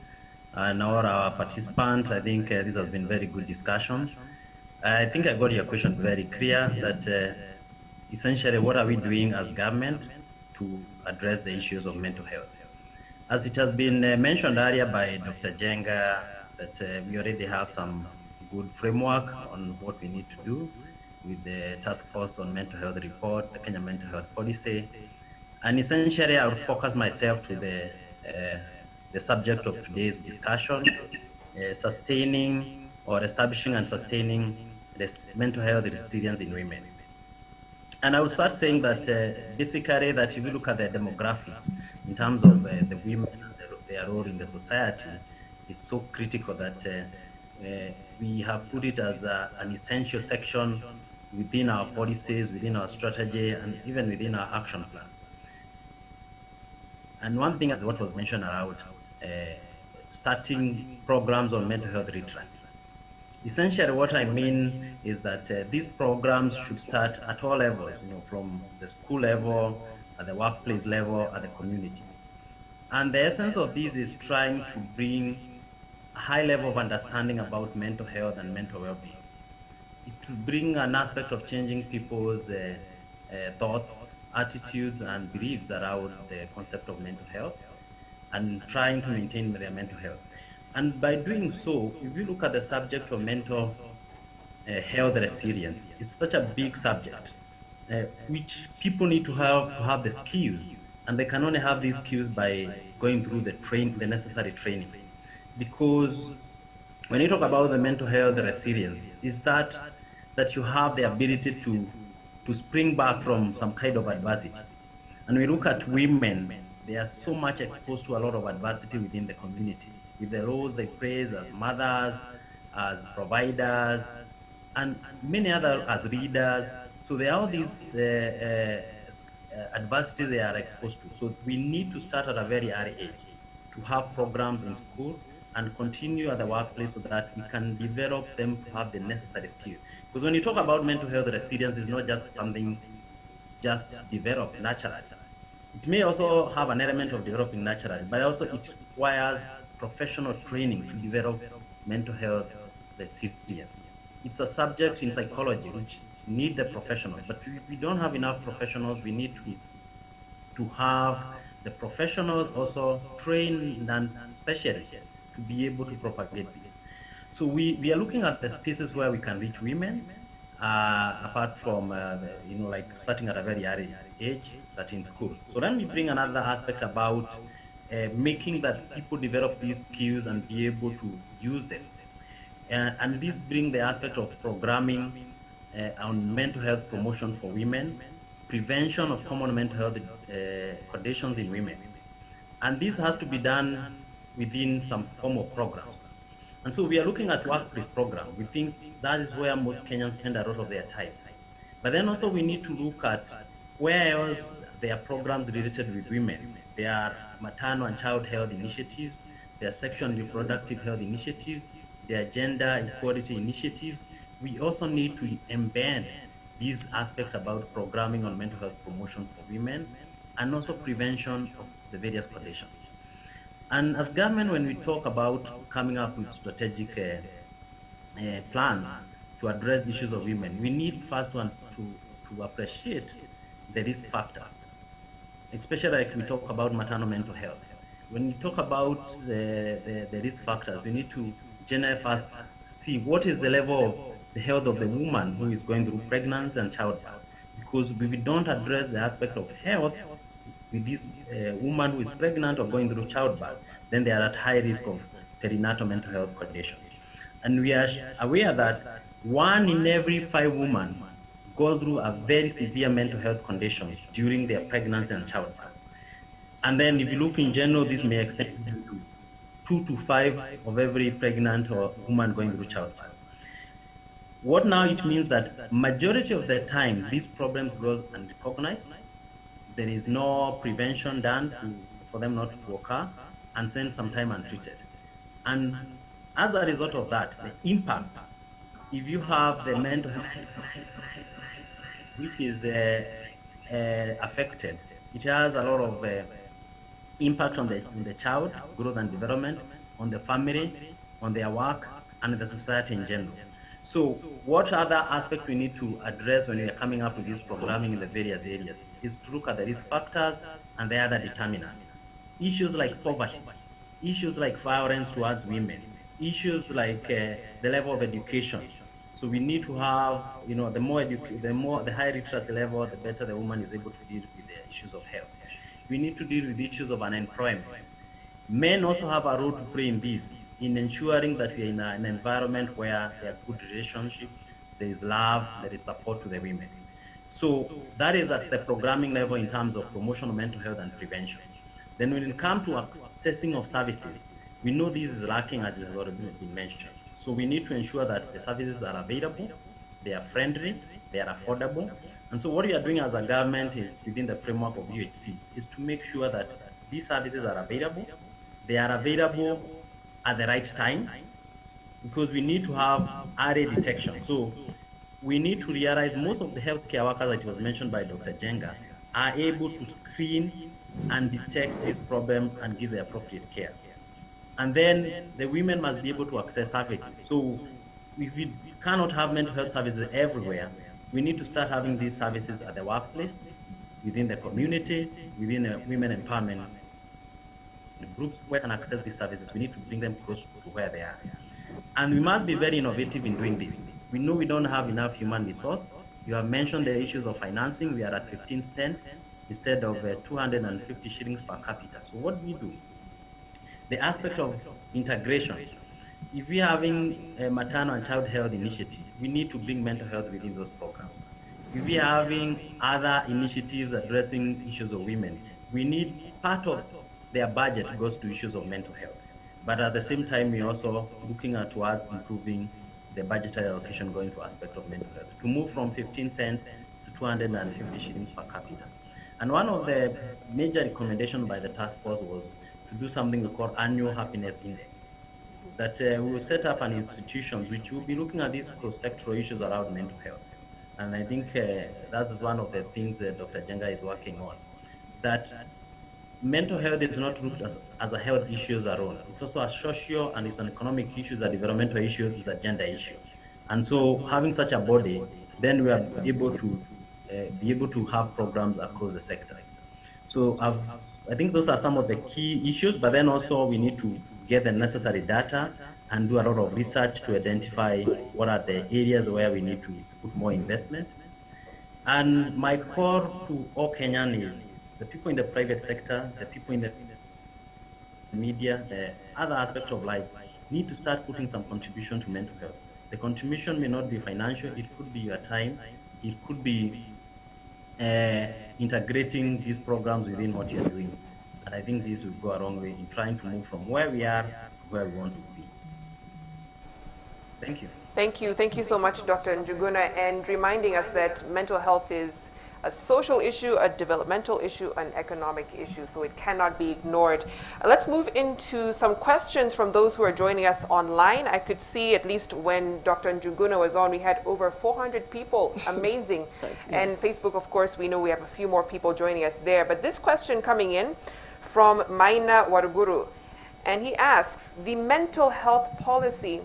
and all our participants. I think this has been very good discussion. I think I got your question very clear that essentially what are we doing as government to address the issues of mental health? As it has been mentioned earlier by Dr. Jenga, that we already have some good framework on what we need to do with the task force on mental health report, the Kenya mental health policy. And essentially I would focus myself to the subject of today's discussion, sustaining or establishing and sustaining the mental health resilience in women. And I would start saying that basically that if you look at the demographics in terms of the women and their role in the society, it's so critical that we have put it as an essential section within our policies, within our strategy, and even within our action plan. And one thing is what was mentioned about starting programs on mental health literacy. Essentially what I mean is that these programs should start at all levels, from the school level, at the workplace level, at the community. And the essence of this is trying to bring a high level of understanding about mental health and mental well-being. It will bring an aspect of changing people's thoughts, attitudes, and beliefs around the concept of mental health and trying to maintain their mental health. And by doing so, if you look at the subject of mental health resilience, it's such a big subject, which people need to have the skills, and they can only have these skills by going through the necessary training. Because when you talk about the mental health resilience, is that you have the ability to spring back from some kind of adversity. And we look at women, they are so much exposed to a lot of adversity within the community, with the roles they play as mothers, as providers, and many others as leaders. So there are all these adversities they are exposed to. So we need to start at a very early age to have programs in school and continue at the workplace so that we can develop them to have the necessary skills. Because when you talk about mental health resilience, it's not just something just developed naturally. It may also have an element of developing naturally, but also it requires professional training to develop mental health resilience. It's a subject in psychology which need the professionals, but we don't have enough professionals. We need to have the professionals also trained and specialists to be able to propagate this. So we are looking at the spaces where we can reach women, apart from like starting at a very early age, that in school. So then we bring another aspect about making that people develop these skills and be able to use them. And this brings the aspect of programming on mental health promotion for women, prevention of common mental health conditions in women. And this has to be done within some form of program. And so we are looking at workplace program. We think that is where most Kenyans spend a lot of their time. But then also we need to look at where else there are programs related with women. There are maternal and child health initiatives, there are sexual and reproductive health initiatives, there are gender equality initiatives. We also need to embed these aspects about programming on mental health promotion for women and also prevention of the various conditions. And as government, when we talk about coming up with strategic plans to address issues of women, we need first to appreciate the risk factor, especially like we talk about maternal mental health. When we talk about the risk factors, we need to generally first see what is the level of the health of the woman who is going through pregnancy and childbirth. Because if we don't address the aspect of health with this woman who is pregnant or going through childbirth, then they are at high risk of perinatal mental health conditions. And we are aware that 1 in every 5 women go through a very severe mental health condition during their pregnancy and childbirth. And then if you look in general, this may extend to 2 to 5 of every pregnant or woman going through childbirth. What now it means that majority of the time these problems go unrecognized. There is no prevention done for them not to occur, and then sometimes untreated. And as a result of that, the impact, if you have the mental health which is affected, it has a lot of impact on the child, growth and development, on the family, on their work, and the society in general. So what other aspects we need to address when we are coming up with this programming in the various areas is to look at the risk factors and the other determinants. Issues like poverty, issues like violence towards women, issues like the level of education. So we need to have, you know, the higher literacy level, the better the woman is able to deal with the issues of health. We need to deal with issues of unemployment. Men also have a role to play in this, in ensuring that we are in an environment where there are good relationships, there is love, there is support to the women. So that is at the programming level in terms of promotion of mental health and prevention. Then when it comes to accessing of services, we know this is lacking, as has already been mentioned. So we need to ensure that the services are available, they are friendly, they are affordable. And so what we are doing as a government is, within the framework of UHC, is to make sure that these services are available, they are available at the right time, because we need to have early detection. So we need to realize most of the healthcare workers, that was mentioned by Dr. Jenga, are able to screen and detect this problem and give the appropriate care. And then the women must be able to access services. So if we cannot have mental health services everywhere, we need to start having these services at the workplace, within the community, within the women empowerment groups where can access these services. We need to bring them close to where they are. And we must be very innovative in doing this. We know we don't have enough human resource. You have mentioned the issues of financing. We are at 15 cents instead of 250 shillings per capita. So what do we do? The aspect of integration. If we are having a maternal and child health initiative, we need to bring mental health within those programs. If we are having other initiatives addressing issues of women, we need part of their budget goes to issues of mental health. But at the same time, we're also looking at towards improving the budgetary allocation going to aspect of mental health, to move from 15 cents to 250 shillings per capita. And one of the major recommendations by the task force was to do something we call annual happiness index. That we will set up an institution which will be looking at these cross-sectoral issues around mental health. And I think that's one of the things that Dr. Jenga is working on. That mental health is not looked at as a health issue alone. It's also a social and it's an economic issue, a developmental issue, it's a gender issue. And so having such a body, then we are able to have programs across the sector. So I think those are some of the key issues, but then also we need to get the necessary data and do a lot of research to identify what are the areas where we need to put more investment. And my call to all Kenyans is the people in the private sector, the people in the media, the other aspects of life need to start putting some contribution to mental health. The contribution may not be financial, it could be your time, it could be integrating these programs within what you're doing. And I think this will go a long way in trying to move from where we are to where we want to be. Thank you. Thank you. Thank you so much, Dr. Njuguna, and reminding us that mental health is a social issue, a developmental issue, an economic issue, so it cannot be ignored. Let's move into some questions from those who are joining us online. I could see, at least when Dr. Njuguna was on, we had over 400 people. Amazing. And Facebook, of course, we know we have a few more people joining us there. But this question coming in from Maina Waruguru, and he asks, the mental health policy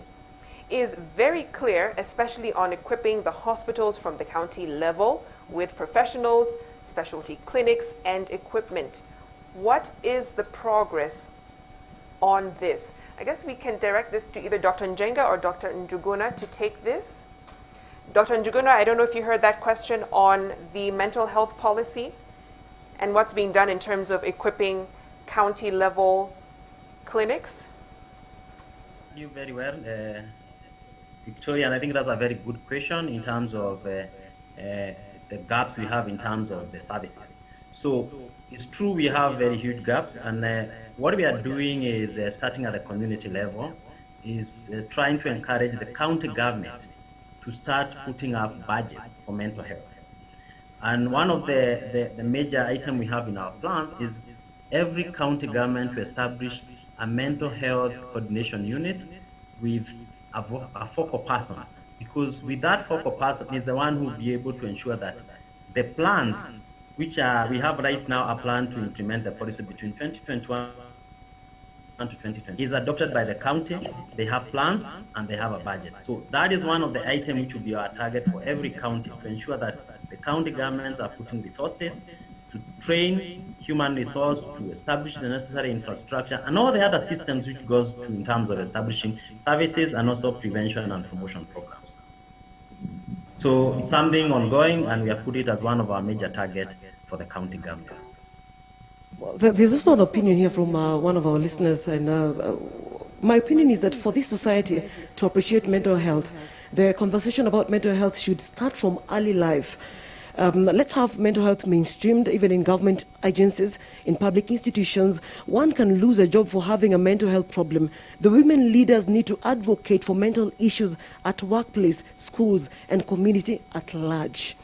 is very clear, especially on equipping the hospitals from the county level with professionals, specialty clinics, and equipment. What is the progress on this? I guess we can direct this to either Dr. Njenga or Dr. Njuguna to take this. Dr. Njuguna, I don't know if you heard that question on the mental health policy and what's being done in terms of equipping county level clinics. You very well, Victoria, and I think that's a very good question in terms of the gaps we have in terms of the services. So it's true we have very huge gaps, and what we are doing is starting at the community level, is trying to encourage the county government to start putting up budgets for mental health. And one of the major items we have in our plans is every county government to establish a mental health coordination unit with a focal person, because with that focal person is the one who will be able to ensure that the plans which we have right now are planned to implement the policy between 2021 to 2020 is adopted by the county. They have plans and they have a budget. So that is one of the items which will be our target for every county, to ensure that the county governments are putting resources to train human resource, to establish the necessary infrastructure and all the other systems which goes to in terms of establishing services and also prevention and promotion programs. So it's something ongoing, and we have put it as one of our major targets for the county government. Well, there's also an opinion here from one of our listeners, and my opinion is that for this society to appreciate mental health, the conversation about mental health should start from early life. Let's have mental health mainstreamed, even in government agencies, in public institutions. One can lose a job for having a mental health problem. The women leaders need to advocate for mental issues at workplace, schools, and community at large.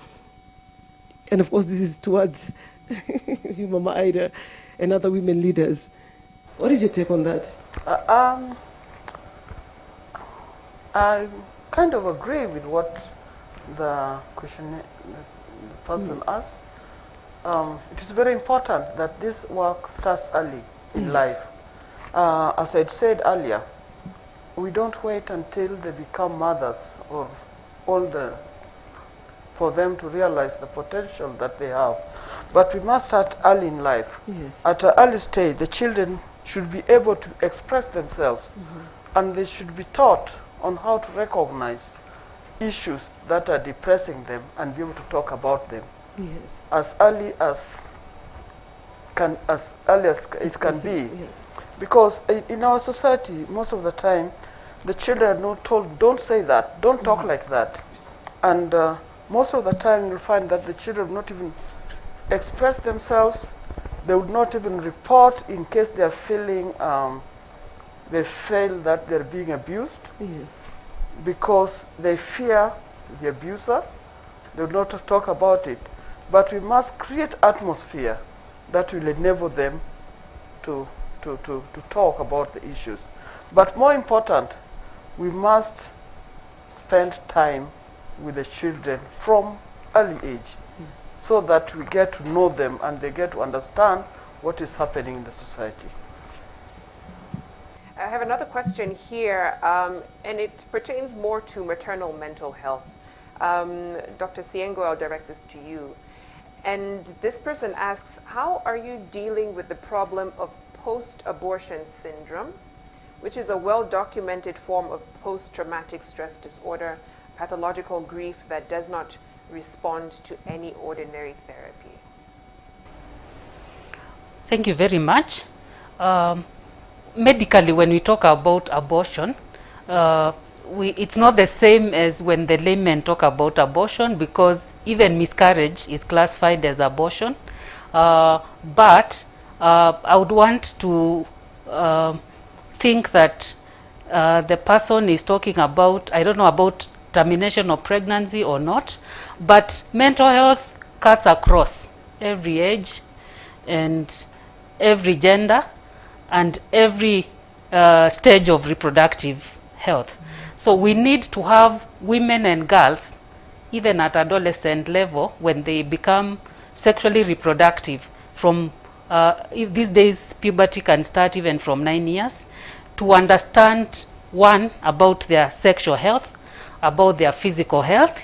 And of course, this is towards you, Mama Ida, and other women leaders. What is your take on that? I kind of agree with what the person asked. It is very important that this work starts early in life. As I said earlier, we don't wait until they become mothers or older for them to realize the potential that they have. But we must start early in life. Yes. At an early stage, the children should be able to express themselves, and they should be taught on how to recognize issues that are depressing them and be able to talk about them. Yes. As early as it can be. Yes. Because in our society, most of the time, the children are not told, don't say that, don't talk like that. And most of the time, you'll find that the children will not even express themselves. They would not even report in case they are feeling, they feel that they're being abused. Yes. Because they fear the abuser. They would not talk about it. But we must create atmosphere that will enable them to talk about the issues. But more important, we must spend time with the children from early age, so that we get to know them and they get to understand what is happening in the society. I have another question here, and it pertains more to maternal mental health. Dr. Siengo, I'll direct this to you. And this person asks, how are you dealing with the problem of post-abortion syndrome, which is a well-documented form of post-traumatic stress disorder, pathological grief that does not respond to any ordinary therapy? Thank you very much. Medically, when we talk about abortion, it's not the same as when the laymen talk about abortion, because even miscarriage is classified as abortion. But I would want to think that the person is talking about, I don't know about termination of pregnancy or not, but mental health cuts across every age and every gender and every stage of reproductive health. So we need to have women and girls, even at adolescent level, when they become sexually reproductive, from these days puberty can start even from 9 years, to understand, one, about their sexual health, about their physical health.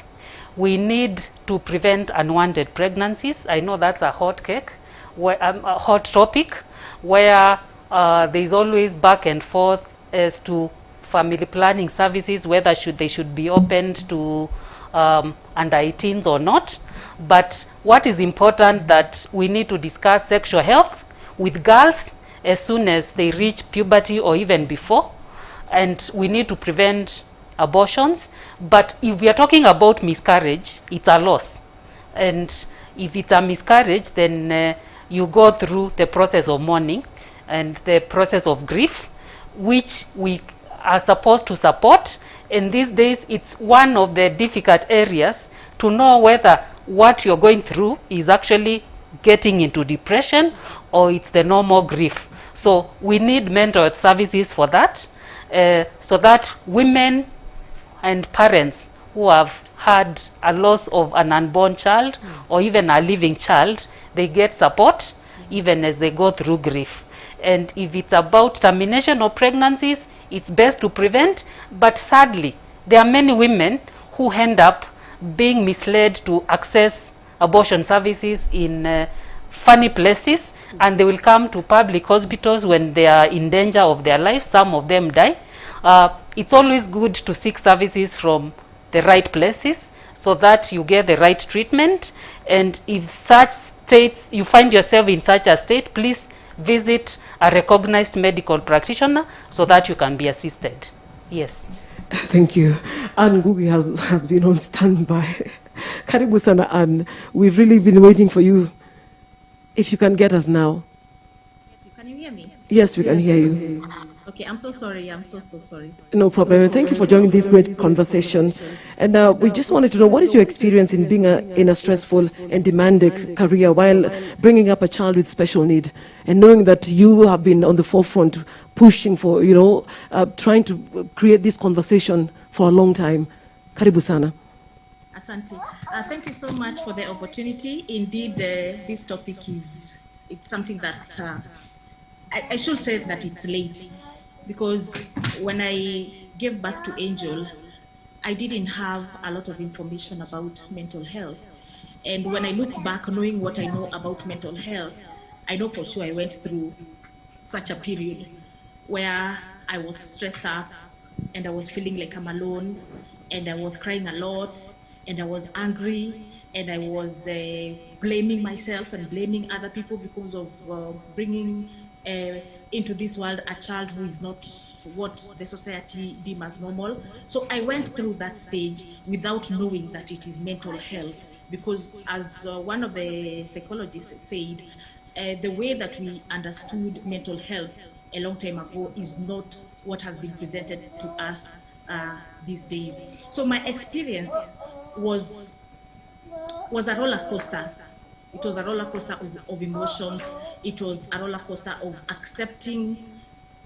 We need to prevent unwanted pregnancies. I know that's a hot cake, a hot topic, where there is always back and forth as to family planning services, whether they should be opened to under 18s or not. But what is important, that we need to discuss sexual health with girls as soon as they reach puberty or even before, and we need to prevent abortions. But if we are talking about miscarriage, it's a loss, and if it's a miscarriage, then you go through the process of mourning and the process of grief, which we are supposed to support. And these days, it's one of the difficult areas to know whether what you're going through is actually getting into depression or it's the normal grief. So we need mental health services for that, so that women and parents who have had a loss of an unborn child or even a living child, they get support even as they go through grief. And if it's about termination of pregnancies, it's best to prevent. But sadly, there are many women who end up being misled to access abortion services in funny places, and they will come to public hospitals when they are in danger of their lives. Some of them die. It's always good to seek services from the right places so that you get the right treatment. And if such states, you find yourself in such a state, please visit a recognized medical practitioner so that you can be assisted. Yes. Thank you. Anne Ngugi has been on standby. Karibu sana, Anne. We've really been waiting for you. If you can get us now. Can you hear me? Yes, we can hear you. Okay, I'm so sorry. I'm so sorry. No problem. Thank you for joining this great conversation. And we just wanted to know, what is your experience in being in a stressful and demanding career while bringing up a child with special need, and knowing that you have been on the forefront pushing for, trying to create this conversation for a long time. Karibu sana. Asante. Thank you so much for the opportunity. Indeed, this topic it's something that I should say that it's late, because when I gave birth to Angel, I didn't have a lot of information about mental health. And when I look back, knowing what I know about mental health, I know for sure I went through such a period where I was stressed up and I was feeling like I'm alone, and I was crying a lot, and I was angry, and I was blaming myself and blaming other people because of bringing into this world a child who is not what the society deems as normal. So I went through that stage without knowing that it is mental health, because as one of the psychologists said, the way that we understood mental health a long time ago is not what has been presented to us these days. So my experience was a roller coaster. It was a roller coaster of emotions. It was a roller coaster of accepting,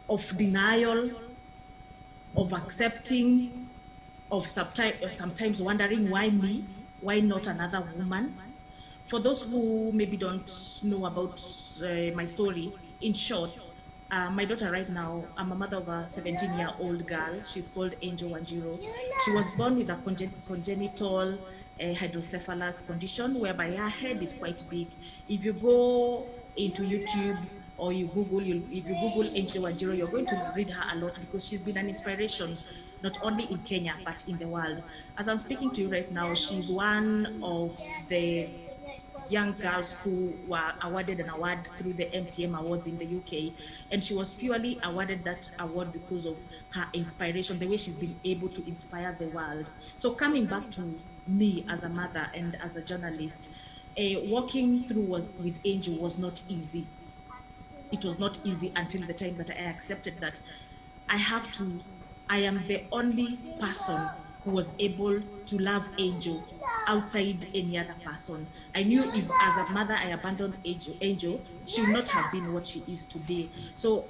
of denial, of accepting, of sometimes wondering, why me? Why not another woman? For those who maybe don't know about my story, in short, my daughter right now, I'm a mother of a 17-year-old girl. She's called Angel Wanjiro. She was born with a congenital hydrocephalus condition whereby her head is quite big. If you go into YouTube or if you Google Angel Wanjiro, you're going to read her a lot, because she's been an inspiration, not only in Kenya, but in the world. As I'm speaking to you right now, she's one of the young girls who were awarded an award through the MTM Awards in the UK, and she was purely awarded that award because of her inspiration, the way she's been able to inspire the world. So coming back to me as a mother and as a journalist, walking through with Angel was not easy. It was not easy until the time that I accepted that I am the only person who was able to love Angel outside any other person. I knew if as a mother I abandoned Angel, she would not have been what she is today. So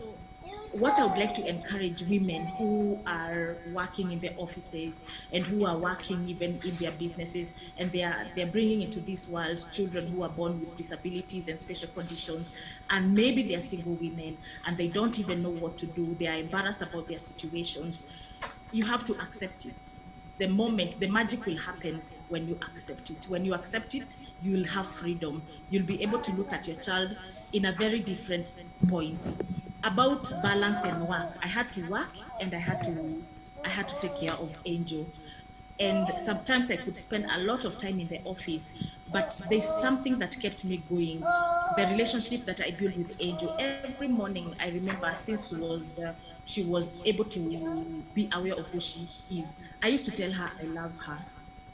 what I would like to encourage women who are working in their offices and who are working even in their businesses, and they're bringing into this world children who are born with disabilities and special conditions, and maybe they're single women and they don't even know what to do, they are embarrassed about their situations. You have to accept it. The magic will happen when you accept it. When you accept it, you will have freedom. You'll be able to look at your child in a very different point. About balance and work, I had to work and I had to take care of Angel. And sometimes I could spend a lot of time in the office, but there's something that kept me going. The relationship that I built with Angel. Every morning, I remember, since she was able to be aware of who she is, I used to tell her I love her.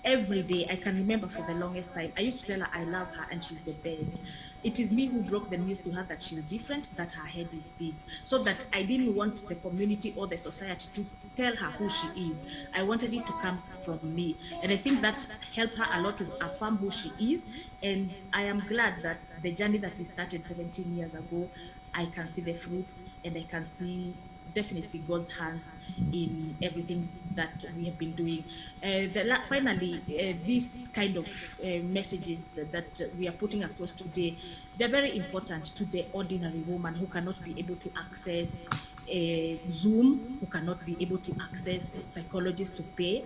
Every day, I can remember for the longest time, I used to tell her I love her and she's the best. It is me who broke the news to her that she's different, that her head is big, so that I didn't want the community or the society to tell her who she is. I wanted it to come from me. And I think that helped her a lot to affirm who she is. And I am glad that the journey that we started 17 years ago, I can see the fruits and I can see definitely God's hands in everything that we have been doing. Finally, these kind of messages that we are putting across today, they're very important to the ordinary woman who cannot be able to access Zoom, who cannot be able to access psychologists to pay.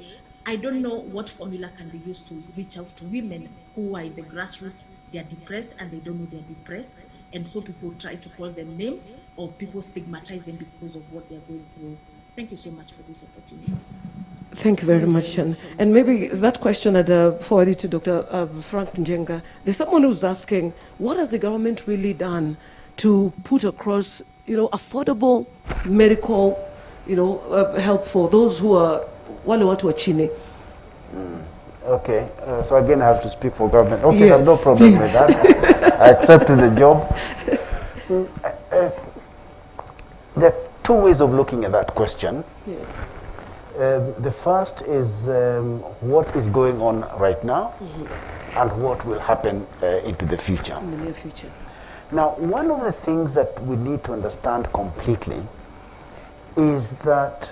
I don't know what formula can be used to reach out to women who are in the grassroots. They are depressed and they don't know they're depressed. And so people try to call them names, or people stigmatize them because of what they're going through. Thank you so much for this opportunity. Thank you very much. And maybe that question I'd forward it to Dr. Frank Njenga. There's someone who's asking, what has the government really done to put across, affordable medical, help for those who are wale watu wa chini? Okay, so again I have to speak for government. Okay, yes, I have no problem please. with that. I accepted the job. There are two ways of looking at that question. Yes. The first is what is going on right now and what will happen into the future. In the near future. Now, one of the things that we need to understand completely is that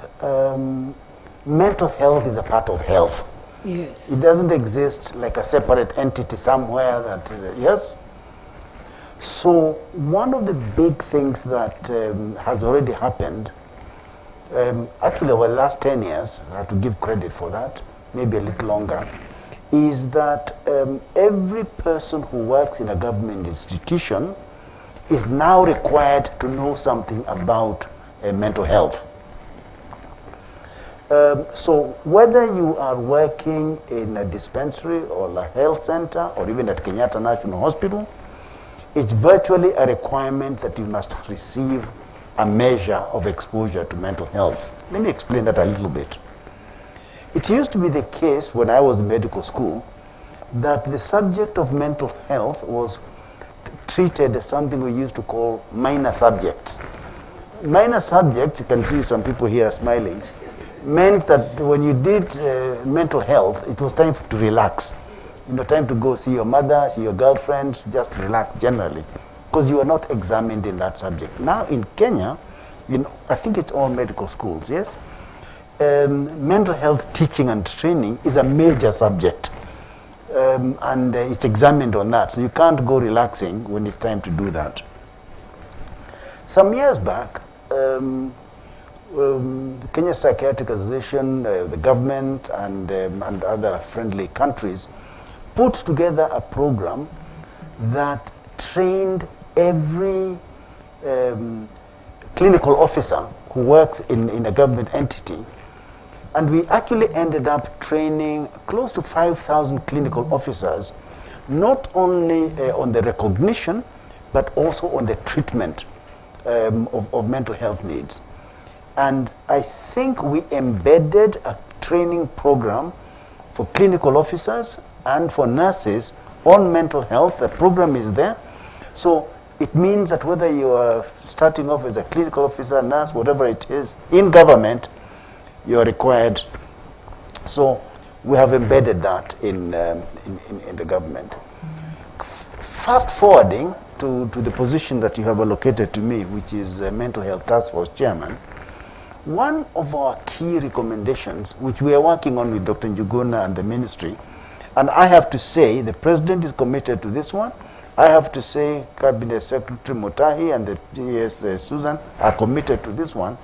mental health is a part of health. Yes. It doesn't exist like a separate entity somewhere that, yes? So one of the big things that has already happened, actually over the last 10 years, I have to give credit for that, maybe a little longer, is that every person who works in a government institution is now required to know something about mental health. So whether you are working in a dispensary or a health center or even at Kenyatta National Hospital, it's virtually a requirement that you must receive a measure of exposure to mental health. Let me explain that a little bit. It used to be the case when I was in medical school that the subject of mental health was treated as something we used to call minor subjects. Minor subjects, you can see some people here smiling, meant that when you did mental health, it was time to relax. Time to go see your mother, see your girlfriend, just relax generally, because you are not examined in that subject. Now in Kenya, I think it's all medical schools, yes? Mental health teaching and training is a major subject, and it's examined on that. So you can't go relaxing when it's time to do that. Some years back, the Kenya Psychiatric Association, the government, and other friendly countries put together a program that trained every clinical officer who works in a government entity. And we actually ended up training close to 5,000 clinical officers, not only on the recognition, but also on the treatment of mental health needs. And I think we embedded a training program for clinical officers and for nurses on mental health. The program is there. So it means that whether you are starting off as a clinical officer, nurse, whatever it is, in government, you are required. So we have embedded that in the government. Fast forwarding to the position that you have allocated to me, which is Mental Health Task Force Chairman, one of our key recommendations, which we are working on with Dr. Njuguna and the ministry, and I have to say the President is committed to this one. I have to say Cabinet Secretary Mutahi and the GS Susan are committed to this one.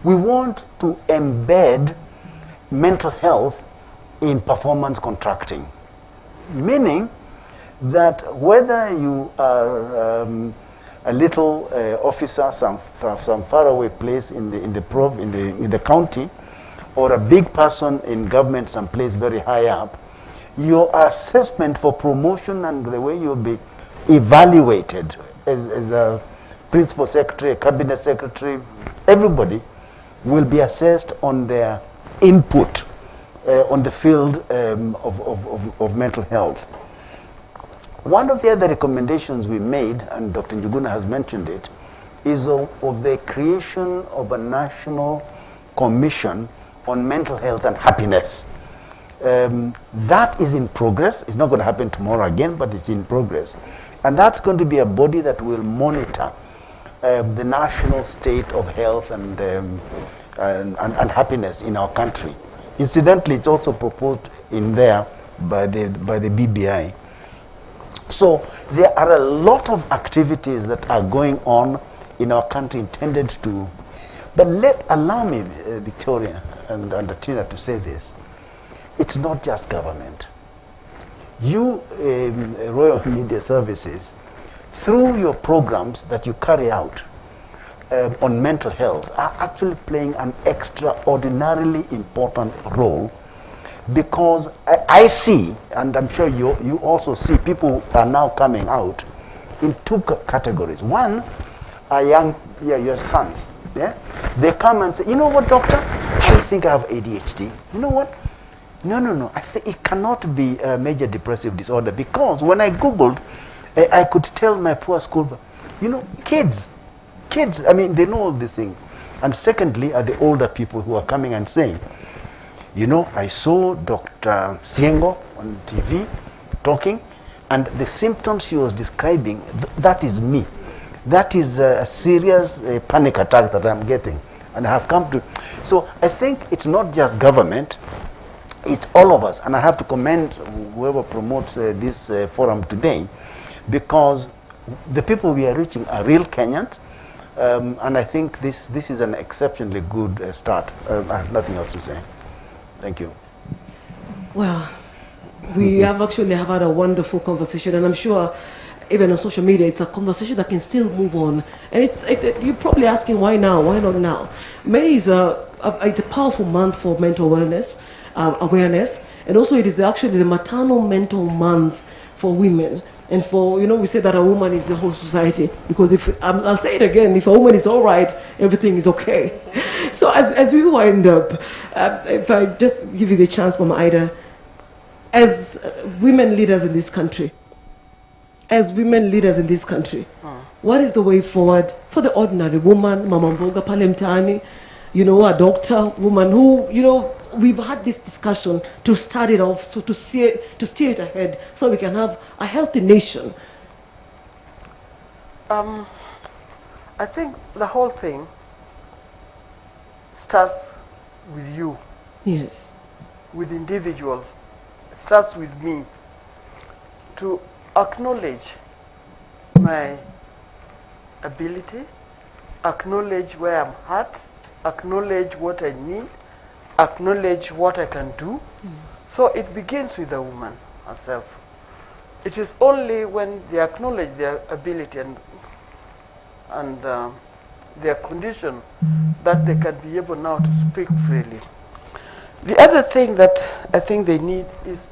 We want to embed mental health in performance contracting, meaning that whether you are a little officer, some faraway place in the county, or a big person in government, someplace very high up, your assessment for promotion and the way you'll be evaluated as a principal secretary, a cabinet secretary, everybody will be assessed on their input on the field of mental health. One of the other recommendations we made, and Dr. Njuguna has mentioned it, is of the creation of a national commission on mental health and happiness. That is in progress. It's not going to happen tomorrow again, but it's in progress. And that's going to be a body that will monitor the national state of health and happiness in our country. Incidentally, it's also proposed in there by the BBI. So there are a lot of activities that are going on in our country intended to, but allow me, Victoria and Tina, to say this. It's not just government. You, Royal Media Services, through your programs that you carry out on mental health, are actually playing an extraordinarily important role, because I see, and I'm sure you also see, people are now coming out in two categories. One are your sons. Yeah? They come and say, you know what, doctor? I think I have ADHD. You know what? No. I think it cannot be a major depressive disorder, because when I Googled, I could tell my poor school, kids, I mean, they know all these things. And secondly are the older people who are coming and saying, I saw Dr. Siengo on TV talking, and the symptoms she was describing, that is me. That is a serious panic attack that I'm getting. And I have come to... So I think it's not just government, it's all of us. And I have to commend whoever promotes this forum today, because the people we are reaching are real Kenyans. And I think this is an exceptionally good start. I have nothing else to say. Thank you. Well, we have actually had a wonderful conversation, and I'm sure even on social media, it's a conversation that can still move on. And you're probably asking, why now? Why not now? May is a powerful month for mental wellness, awareness, and also it is actually the maternal mental month for women. And for, we say that a woman is the whole society, because I'll say it again, if a woman is all right, everything is okay. So as we wind up, if I just give you the chance, Mama Ida, as women leaders in this country, what is the way forward for the ordinary woman, Mama Mboga Palemtani, a doctor, woman who, we've had this discussion to start it off, so to steer it ahead, so we can have a healthy nation. I think the whole thing starts with you. Yes. With individual. Starts with me. To acknowledge my ability, acknowledge where I'm at, acknowledge what I need, acknowledge what I can do. So it begins with the woman herself. It is only when they acknowledge their ability and their condition that they can be able now to speak freely. The other thing that I think they need is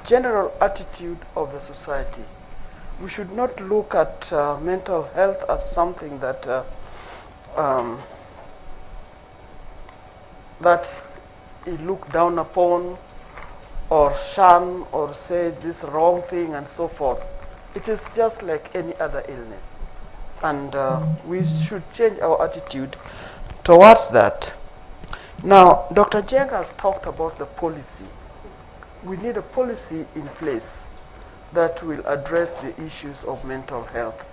general attitude of the society. We should not look at mental health as something that you look down upon or shun or say this wrong thing and so forth. It is just like any other illness. And we should change our attitude towards that. Now, Dr. Jeng has talked about the policy. We need a policy in place that will address the issues of mental health.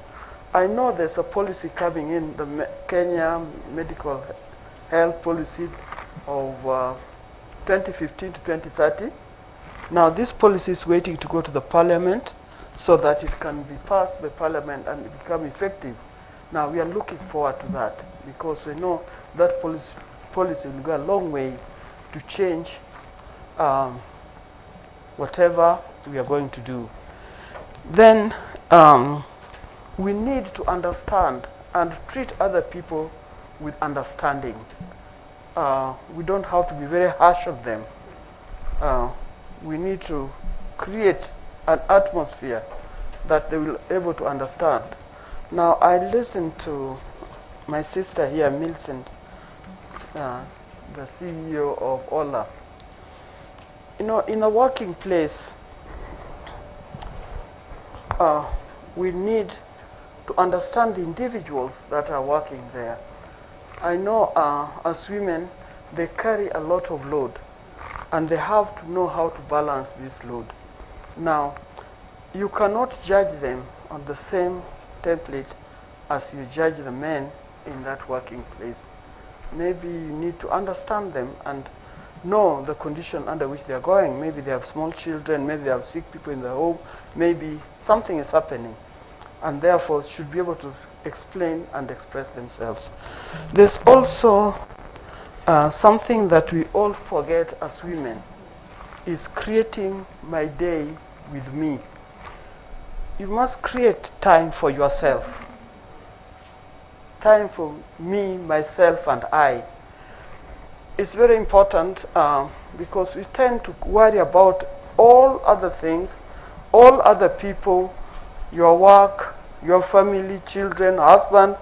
I know there's a policy coming in, the Kenya medical health policy of 2015 to 2030. Now this policy is waiting to go to the parliament so that it can be passed by parliament and become effective. Now we are looking forward to that, because we know that policy will go a long way to change whatever we are going to do. Then we need to understand and treat other people with understanding. We don't have to be very harsh on them. We need to create an atmosphere that they will be able to understand. Now, I listened to my sister here, Millicent, the CEO of Ola. In a working place, we need to understand the individuals that are working there. I know as women, they carry a lot of load, and they have to know how to balance this load. Now, you cannot judge them on the same template as you judge the men in that working place. Maybe you need to understand them and know the condition under which they are going. Maybe they have small children, maybe they have sick people in the home, maybe something is happening, and therefore should be able to explain and express themselves. There's also something that we all forget as women, is creating my day with me. You must create time for yourself. Time for me, myself, and I. It's very important because we tend to worry about all other things, all other people, your work, your family, children, husband,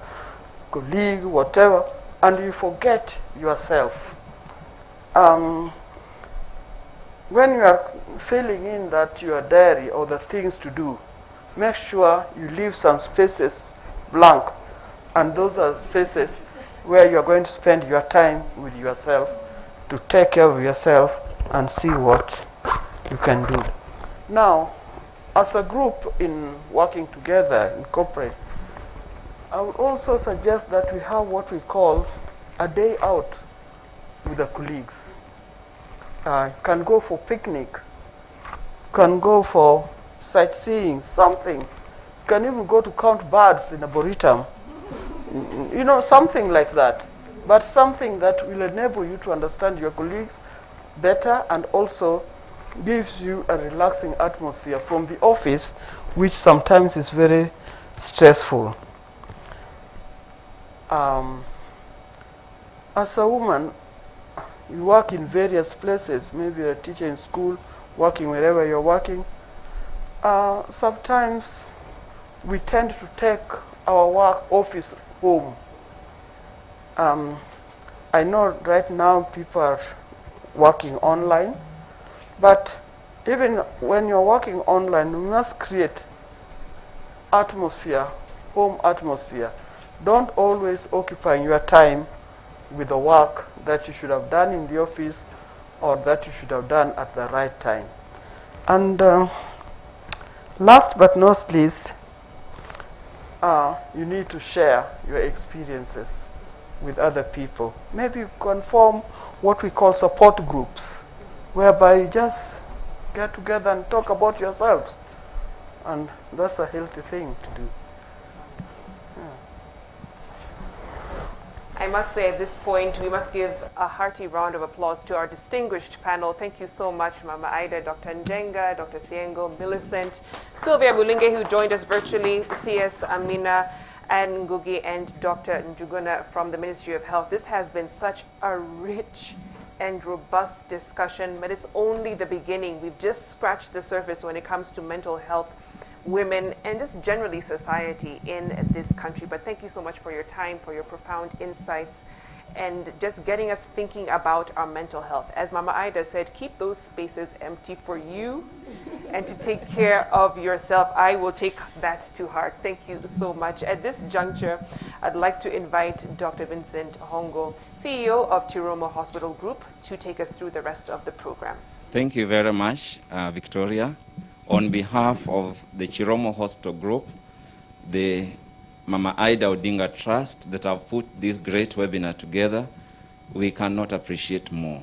colleague, whatever, and you forget yourself. When you are filling in that your diary or the things to do, make sure you leave some spaces blank, and those are spaces where you are going to spend your time with yourself to take care of yourself and see what you can do. Now, as a group in working together in corporate, I would also suggest that we have what we call a day out with the colleagues. Can go for picnic, can go for sightseeing, something. Can even go to count birds in Arboretum. You know, something like that. But something that will enable you to understand your colleagues better and also gives you a relaxing atmosphere from the office, which sometimes is very stressful. As a woman, you work in various places. Maybe you're a teacher in school, working wherever you're working. Sometimes we tend to take our work office home. I know right now people are working online, but even when you're working online, you must create atmosphere, home atmosphere. Don't always occupy your time with the work that you should have done in the office or that you should have done at the right time. And last but not least, you need to share your experiences with other people. Maybe you can form what we call support groups, whereby you just get together and talk about yourselves. And that's a healthy thing to do. I must say at this point, we must give a hearty round of applause to our distinguished panel. Thank you so much, Mama Ida, Dr. Njenga, Dr. Siengo, Millicent, Sylvia Mulinge, who joined us virtually, CS Amina, and Ngugi, and Dr. Njuguna from the Ministry of Health. This has been such a rich and robust discussion, but it's only the beginning. We've just scratched the surface when it comes to mental health, women, and just generally society in this country. But thank you so much for your time, for your profound insights, and just getting us thinking about our mental health. As Mama Ida said, keep those spaces empty for you and to take care of yourself. I will take that to heart. Thank you so much. At this juncture, I'd like to invite Dr. Vincent Hongo, CEO of Chiromo Hospital Group, to take us through the rest of the program. Thank you very much, Victoria. On behalf of the Chiromo Hospital Group, the Mama Ida Odinga Trust that have put this great webinar together, we cannot appreciate more.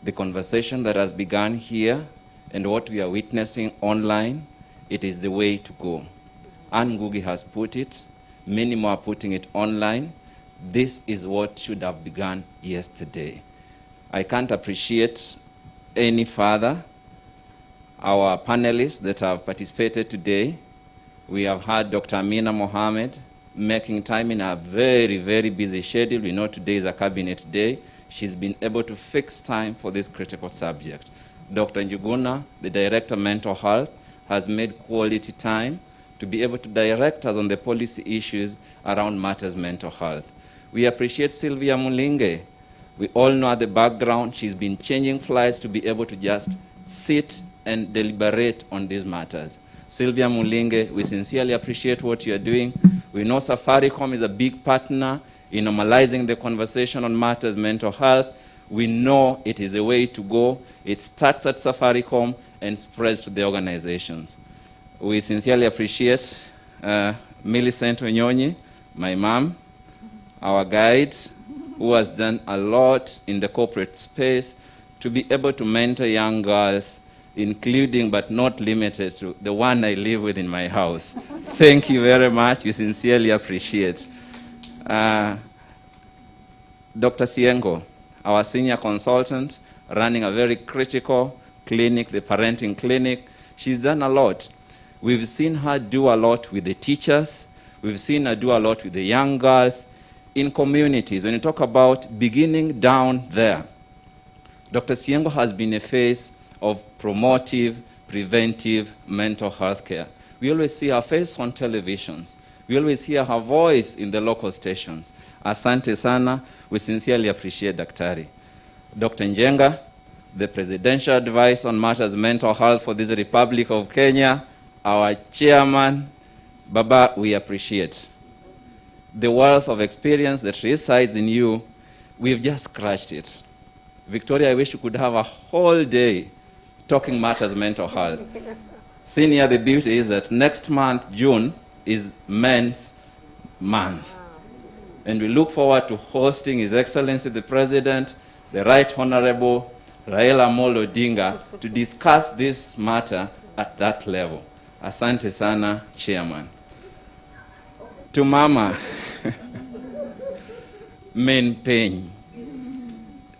The conversation that has begun here and what we are witnessing online, it is the way to go. Ann Ngugi has put it, many more are putting it online. This is what should have begun yesterday. I can't appreciate any further our panelists that have participated today. We have had Dr. Amina Mohammed making time in a very, very busy schedule. We know today is a cabinet day. She's been able to fix time for this critical subject. Dr. Njuguna, the Director of Mental Health, has made quality time to be able to direct us on the policy issues around matters mental health. We appreciate Sylvia Mulinge. We all know the background. She's been changing flights to be able to just sit and deliberate on these matters. Sylvia Mulinge, we sincerely appreciate what you're doing. We know Safaricom is a big partner in normalizing the conversation on matters mental health. We know it is a way to go. It starts at Safaricom and spreads to the organizations. We sincerely appreciate Millicent Onyonyi my mom, our guide, who has done a lot in the corporate space to be able to mentor young girls, including but not limited to the one I live with in my house. Thank you very much. We sincerely appreciate. Dr. Siengo, our senior consultant, running a very critical clinic, the parenting clinic. She's done a lot. We've seen her do a lot with the teachers. We've seen her do a lot with the young girls in communities. When you talk about beginning down there, Dr. Siengo has been a face of promotive, preventive mental health care. We always see her face on televisions. We always hear her voice in the local stations. Asante sana. We sincerely appreciate Daktari. Dr. Njenga, the Presidential Advice on Matters Mental Health for this Republic of Kenya, our chairman. Baba, we appreciate the wealth of experience that resides in you. We've just scratched it. Victoria, I wish you could have a whole day talking matters mental health. Senior, the beauty is that next month, June, is Men's Month. And we look forward to hosting His Excellency the President, the Right Honorable Raila Amolo Odinga, to discuss this matter at that level. Asante sana, Chairman. To Mama, main pain.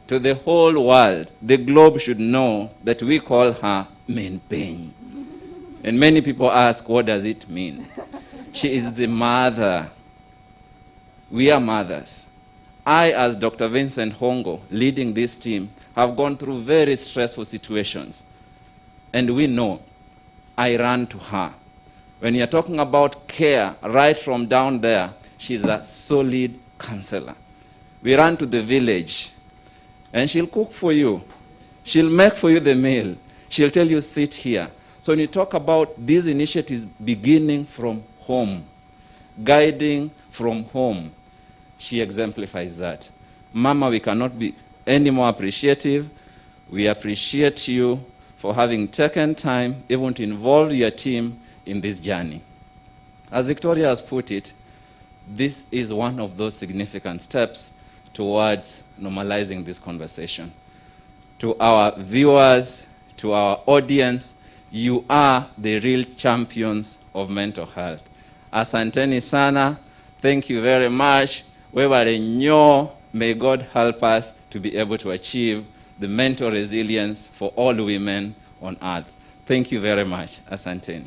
To the whole world, the globe should know that we call her main pain. And many people ask, what does it mean? She is the mother. We are mothers. I, as Dr. Vincent Hongo, leading this team, have gone through very stressful situations. And we know I ran to her. When you're talking about care, right from down there, she's a solid counselor. We ran to the village, and she'll cook for you. She'll make for you the meal. She'll tell you, sit here. So when you talk about these initiatives beginning from home, guiding from home, she exemplifies that. Mama, we cannot be any more appreciative. We appreciate you for having taken time even to involve your team in this journey. As Victoria has put it, this is one of those significant steps towards normalizing this conversation. To our viewers, to our audience, you are the real champions of mental health. Asanteni sana. Thank you very much. Webare nyo. May God help us to be able to achieve the mental resilience for all women on earth. Thank you very much. Asanteni.